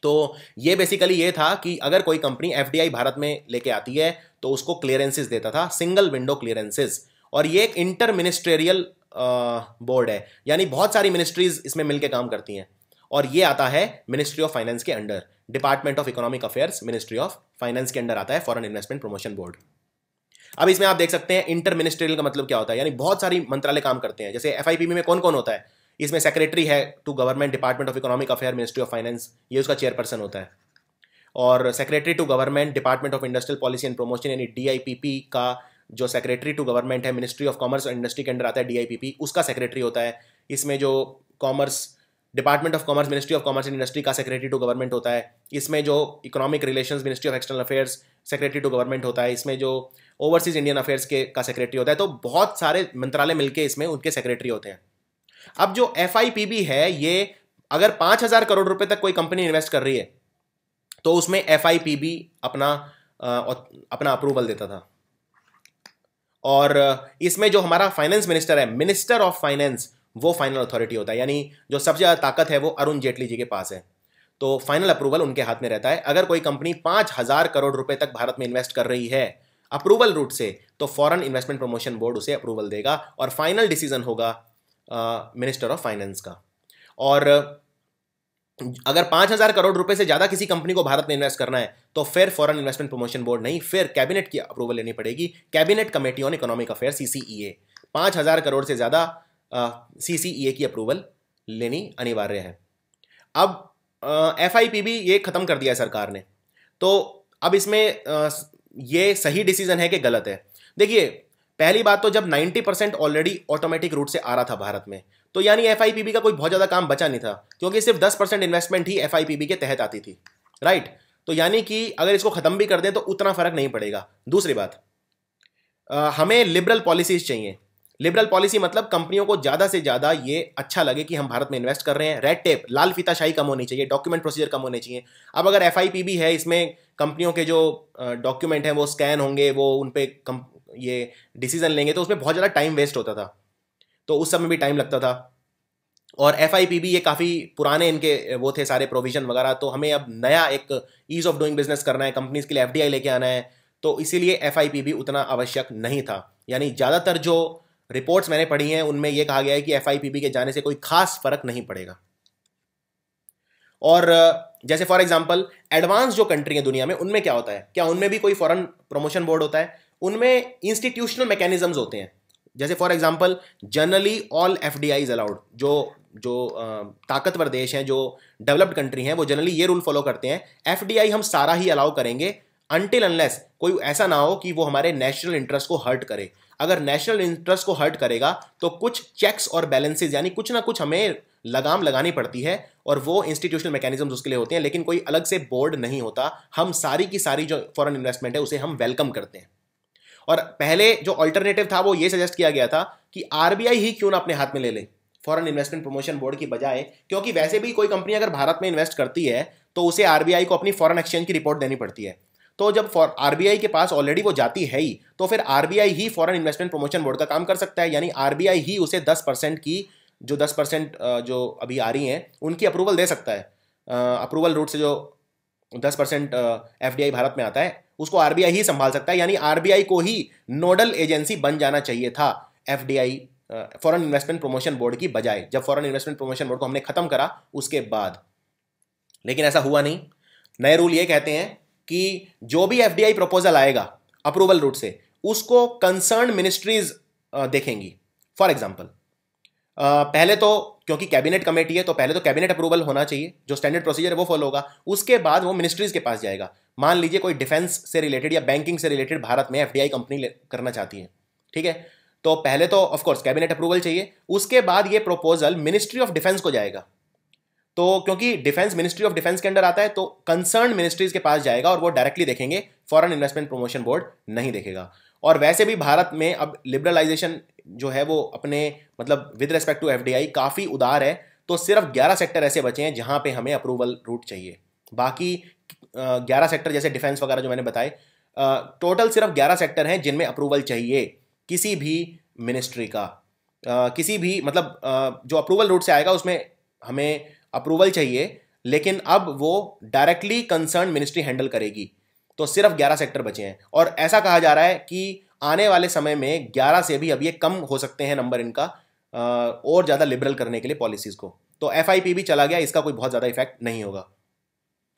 तो ये बेसिकली ये था कि अगर कोई कंपनी एफडीआई भारत में लेके आती है तो उसको क्लियरेंसेस देता था, सिंगल विंडो क्लियरेंसेस। और ये एक इंटर मिनिस्ट्रियल बोर्ड है, यानी बहुत सारी मिनिस्ट्रीज इसमें मिलकर काम करती हैं। और ये आता है मिनिस्ट्री ऑफ फाइनेंस के under, department of economic affairs, ministry of finance के अंडर आता है फॉरेन इन्वेस्टमेंट प्रमोशन बोर्ड। अब इसमें आप देख सकते हैं इंटर मिनिस्ट्रियल का मतलब क्या होता है, यानी बहुत सारी मंत्रालय काम करते हैं। जैसे एफआईपीबी में कौन कौन होता है? इसमें सेक्रेटरी है to government, department of economic affair, ministry of finance, ये उसका चेयरपर्सन होता है। और secretary to government, department of industrial policy and promotion, यानी डीआईपीपी का जो सेक्रेटरी टू गवर्नमेंट है, मिनिस्ट्री ऑफ कॉमर्स और इंडस्ट्री के अंडर आता है डीआईपीपी, उसका सेक्रेटरी होता है। इसमें जो commerce, department of commerce, ministry of commerce and industry का सेक्रेटरी टू गवर्नमेंट होता है। इसमें जो economic relations, ministry of external affairs, secretary to government होता है। इसमें जो ओवरसीज इंडियन अफेयर्स के का सेक्रेटरी होता है। तो बहुत सारे मंत्रालय मिलकर इसमें उनके सेक्रेटरी होते हैं। अब जो एफआईपीबी है, ये अगर 5,000 करोड़ रुपए तक कोई कंपनी इन्वेस्ट कर रही है तो उसमें एफआईपीबी अपना अप्रूवल देता था। और इसमें जो हमारा फाइनेंस मिनिस्टर है, मिनिस्टर ऑफ फाइनेंस, वो फाइनल अथॉरिटी होता है, यानी जो सबसे ज्यादा ताकत है वो अरुण जेटली जी के पास है। तो फाइनल अप्रूवल उनके हाथ में रहता है। अगर कोई कंपनी 5,000 करोड़ रुपए तक भारत में इन्वेस्ट कर रही है अप्रूवल रूट से, तो फॉरेन इन्वेस्टमेंट प्रमोशन बोर्ड उसे अप्रूवल देगा और फाइनल डिसीजन होगा मिनिस्टर ऑफ फाइनेंस का। और अगर 5,000 करोड़ रुपए से ज्यादा किसी कंपनी को भारत में इन्वेस्ट करना है तो फिर फॉरेन इन्वेस्टमेंट प्रमोशन बोर्ड नहीं, फिर कैबिनेट की अप्रूवल लेनी पड़ेगी, cabinet committee on economic affair, CCEA. 5,000 crore से ज्यादा सीसीईए की अप्रूवल लेनी अनिवार्य है। अब एफआईपीबी ये खत्म कर दिया है सरकार ने। तो अब इसमें ये सही डिसीजन है कि गलत है? देखिए, पहली बात तो जब 90% ऑलरेडी ऑटोमेटिक रूट से आ रहा था भारत में, तो यानी एफआईपीबी का कोई बहुत ज्यादा काम बचा नहीं था, क्योंकि सिर्फ 10% इन्वेस्टमेंट ही एफआईपीबी के तहत आती थी, राइट? तो यानी कि अगर इसको खत्म भी कर दें तो उतना फर्क नहीं पड़ेगा। दूसरी बात, हमें लिबरल पॉलिसीज चाहिए। लिबरल पॉलिसी मतलब कंपनियों को ज्यादा से ज्यादा ये अच्छा लगे कि हम भारत में इन्वेस्ट कर रहे हैं। रेड टेप, लाल फीताशाही कम होनी चाहिए, डॉक्यूमेंट प्रोसीजर कम होने चाहिए। अब अगर एफआईपीबी है, इसमें कंपनियों के जो डॉक्यूमेंट हैं वो स्कैन होंगे, वो उन पर ये डिसीजन लेंगे, तो उसमें बहुत ज़्यादा टाइम वेस्ट होता था, तो उस समय भी टाइम लगता था। और एफआईपीबी ये काफ़ी पुराने इनके वो थे सारे प्रोविजन वगैरह, तो हमें अब नया एक ईज ऑफ डूइंग बिजनेस करना है, कंपनीज के लिए एफडीआई लेके आना है, तो इसीलिए एफआईपीबी उतना आवश्यक नहीं था। यानी ज़्यादातर जो रिपोर्ट्स मैंने पढ़ी हैं उनमें यह कहा गया है कि एफआईपीबी के जाने से कोई खास फर्क नहीं पड़ेगा। और जैसे फॉर एग्जांपल एडवांस जो कंट्री है दुनिया में, उनमें क्या होता है? क्या उनमें भी कोई फॉरेन प्रमोशन बोर्ड होता है? उनमें इंस्टीट्यूशनल मैकेनिज्म्स होते हैं। जैसे for example generally all FDI is allowed. जो ताकतवर देश हैं, जो डेवलप्ड कंट्री हैं, वो जनरली ये रूल फॉलो करते हैं, एफडीआई हम सारा ही अलाउ करेंगे अनटिल अनलेस कोई ऐसा ना हो कि वो हमारे नेशनल इंटरेस्ट को हर्ट करे। अगर नेशनल इंटरेस्ट को हर्ट करेगा तो कुछ चेक्स और बैलेंसेज, यानी कुछ ना कुछ हमें लगाम लगानी पड़ती है, और वो इंस्टीट्यूशनल मैकेनिज्म्स उसके लिए होते हैं, लेकिन कोई अलग से बोर्ड नहीं होता। हम सारी की सारी जो फॉरेन इन्वेस्टमेंट है उसे हम वेलकम करते हैं। और पहले जो अल्टरनेटिव था वो ये सजेस्ट किया गया था कि आरबीआई ही क्यों ना अपने हाथ में ले ले फॉरेन इन्वेस्टमेंट प्रमोशन बोर्ड की बजाय, क्योंकि वैसे भी कोई कंपनी अगर भारत में इन्वेस्ट करती है तो उसे आरबीआई को अपनी फॉरेन एक्सचेंज की रिपोर्ट देनी पड़ती है। तो जब आरबीआई के पास ऑलरेडी वो जाती है ही, तो फिर आरबीआई ही फॉरेन इन्वेस्टमेंट प्रमोशन बोर्ड का काम कर सकता है। यानी आरबीआई ही उसे 10% की जो 10% जो अभी आ रही हैं उनकी अप्रूवल दे सकता है। अप्रूवल रूट से जो 10% एफडीआई भारत में आता है उसको आरबीआई ही संभाल सकता है। यानी आरबीआई को ही नोडल एजेंसी बन जाना चाहिए था FDI foreign investment promotion board की बजाय, जब फॉरेन इन्वेस्टमेंट प्रमोशन बोर्ड को हमने खत्म करा उसके बाद। लेकिन ऐसा हुआ नहीं। नए रूल ये कहते हैं कि जो भी एफडीआई प्रपोजल आएगा अप्रूवल रूट से, उसको कंसर्न मिनिस्ट्रीज देखेंगी। फॉर एग्जाम्पल, पहले तो क्योंकि कैबिनेट कमेटी है तो पहले तो कैबिनेट अप्रूवल होना चाहिए, जो स्टैंडर्ड प्रोसीजर है वो फॉलो होगा। उसके बाद वो मिनिस्ट्रीज के पास जाएगा। मान लीजिए कोई डिफेंस से रिलेटेड या बैंकिंग से रिलेटेड भारत में एफडीआई कंपनी करना चाहती है, ठीक है, तो पहले तो ऑफकोर्स कैबिनेट अप्रूवल चाहिए। उसके बाद ये प्रपोजल मिनिस्ट्री ऑफ डिफेंस को जाएगा। तो क्योंकि डिफेंस मिनिस्ट्री ऑफ डिफेंस के अंडर आता है तो कंसर्न मिनिस्ट्रीज के पास जाएगा और वो डायरेक्टली देखेंगे, फॉरेन इन्वेस्टमेंट प्रमोशन बोर्ड नहीं देखेगा। और वैसे भी भारत में अब लिबरलाइजेशन जो है वो अपने मतलब विद रिस्पेक्ट टू एफडीआई काफ़ी उदार है। तो सिर्फ 11 सेक्टर ऐसे बचे हैं जहां पे हमें अप्रूवल रूट चाहिए। बाकी 11 सेक्टर जैसे डिफेंस वगैरह जो मैंने बताए, टोटल सिर्फ 11 सेक्टर हैं जिनमें अप्रूवल चाहिए किसी भी मिनिस्ट्री का। किसी भी मतलब जो अप्रूवल रूट से आएगा उसमें हमें अप्रूवल चाहिए, लेकिन अब वो डायरेक्टली कंसर्न मिनिस्ट्री हैंडल करेगी। तो सिर्फ 11 सेक्टर बचे हैं और ऐसा कहा जा रहा है कि आने वाले समय में 11 से भी अब ये कम हो सकते हैं नंबर इनका, और ज़्यादा लिबरल करने के लिए पॉलिसीज़ को। तो एफआईपी भी चला गया, इसका कोई बहुत ज़्यादा इफेक्ट नहीं होगा।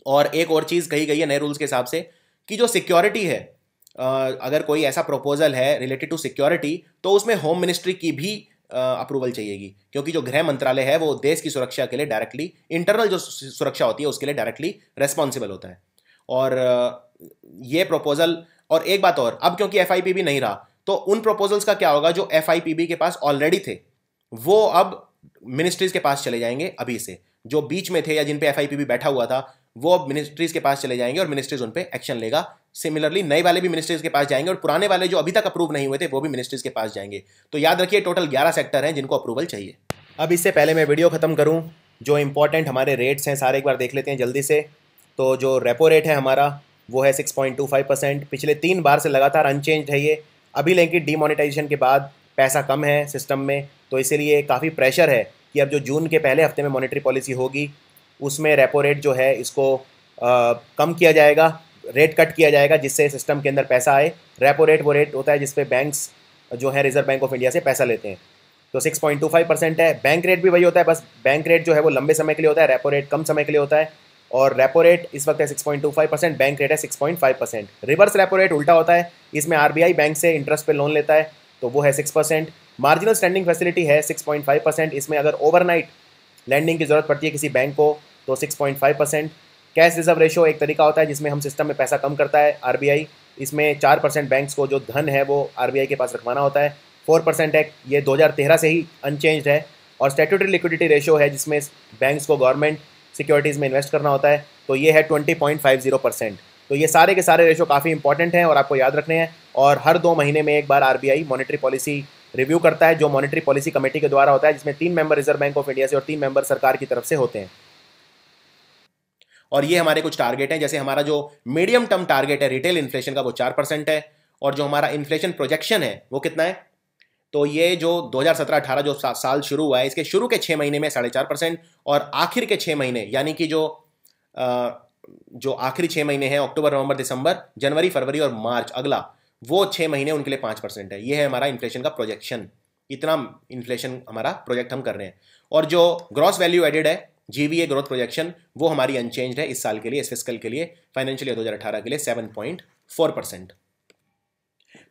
और एक और चीज़ कही गई है नए रूल्स के हिसाब से कि जो सिक्योरिटी है, अगर कोई ऐसा प्रपोजल है रिलेटेड टू सिक्योरिटी तो उसमें होम मिनिस्ट्री की भी अप्रूवल चाहिएगी, क्योंकि जो गृह मंत्रालय है वो देश की सुरक्षा के लिए डायरेक्टली, इंटरनल जो सुरक्षा होती है उसके लिए डायरेक्टली रेस्पॉन्सिबल होता है। और ये प्रपोजल, और एक बात और, अब क्योंकि एफआईपीबी नहीं रहा तो उन प्रपोजल्स का क्या होगा जो एफआईपीबी के पास ऑलरेडी थे, वो अब मिनिस्ट्रीज के पास चले जाएंगे। अभी से जो बीच में थे या जिन पे एफआईपीबी बैठा हुआ था वो अब मिनिस्ट्रीज के पास चले जाएंगे और मिनिस्ट्रीज उन पे एक्शन लेगा। सिमिलरली नए वाले भी मिनिस्ट्रीज के पास जाएंगे और पुराने वाले जो अभी तक अप्रूव नहीं हुए थे वो भी मिनिस्ट्रीज के पास जाएंगे। तो याद रखिए टोटल 11 सेक्टर हैं जिनको अप्रूवल चाहिए। अब इससे पहले मैं वीडियो खत्म करूं, जो इंपॉर्टेंट हमारे रेट्स हैं सारे एक बार देख लेते हैं जल्दी से। तो जो रेपो रेट है हमारा वो है 6.25%। पिछले 3 बार से लगातार अनचेंज है ये। अभी लेकिन डीमोनेटाइजेशन के बाद पैसा कम है सिस्टम में, तो इसीलिए काफ़ी प्रेशर है कि अब जो जून के पहले हफ्ते में मॉनेटरी पॉलिसी होगी उसमें रेपो रेट जो है इसको कम किया जाएगा, रेट कट किया जाएगा, जिससे सिस्टम के अंदर पैसा आए। रेपो रेट वो रेट होता है जिस पे बैंक्स जो है रिजर्व बैंक ऑफ इंडिया से पैसा लेते हैं। तो 6.25% है। बैंक रेट भी वही होता है, बस बैंक रेट जो है वो लंबे समय के लिए होता है, रेपो रेट कम समय के लिए होता है। और रेपो रेट इस वक्त है 6.25%, बैंक रेट है 6.5%। रिवर्स रेपो रेट उल्टा होता है, इसमें आरबीआई बैंक से इंटरेस्ट पे लोन लेता है तो वो है 6%। मार्जिनल स्टैंडिंग फैसिलिटी है 6.5%, इसमें अगर ओवरनाइट लैंडिंग की जरूरत पड़ती है किसी बैंक को तो 6.5%। कैश रिजर्व रेशो एक तरीका होता है जिसमें हम सिस्टम में पैसा कम करता है आरबीआई, इसमें 4% बैंक्स को जो धन है वो आरबीआई के पास रखवाना होता है। 4% है, ये 2013 से ही अनचेंज्ड है। और स्टैट्यूटरी लिक्विडिटी रेशो है जिसमें बैंक्स को गवर्नमेंट सिक्योरिटीज़ में इन्वेस्ट करना होता है, तो ये है 20.50%। तो ये सारे के सारे रेशो काफ़ी इंपॉर्टेंट हैं और आपको याद रखने हैं। और हर 2 महीने में एक बार आरबीआई मॉनेटरी पॉलिसी रिव्यू करता है, जो मॉनेटरी पॉलिसी कमेटी के द्वारा होता है, जिसमें 3 member reserve bank of India से और 3 मेंबर सरकार की तरफ से होते हैं। और ये हमारे कुछ टारगेट हैं, जैसे हमारा जो मीडियम टर्म टारगेट है रिटेल इन्फ्लेशन का वो 4% है, और जो हमारा इन्फ्लेशन प्रोजेक्शन है वो कितना है, तो ये जो 2017-18 जो साल शुरू हुआ है इसके शुरू के 6 महीने में 4.5%, और आखिर के 6 महीने यानी कि जो आखिरी 6 महीने हैं अक्टूबर नवंबर दिसंबर जनवरी फरवरी और मार्च अगला, वो 6 महीने उनके लिए 5% है। ये है हमारा इन्फ्लेशन का प्रोजेक्शन, इतना इन्फ्लेशन हमारा प्रोजेक्ट हम कर रहे हैं। और जो ग्रॉस वैल्यू एडेड है जीवीए ग्रोथ प्रोजेक्शन वो हमारी अनचेंज्ड है इस साल के लिए, इस फिस्कल के लिए, फाइनेंशियल ईयर 2018 के लिए 7.4%।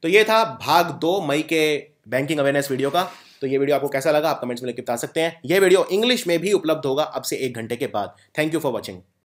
तो ये था भाग 2 मई के बैंकिंग अवेयरनेस वीडियो का। तो ये वीडियो आपको कैसा लगा आप कमेंट्स में लिख के बता सकते हैं। ये वीडियो इंग्लिश में भी उपलब्ध होगा अब से 1 घंटे के बाद। Thank you for watching.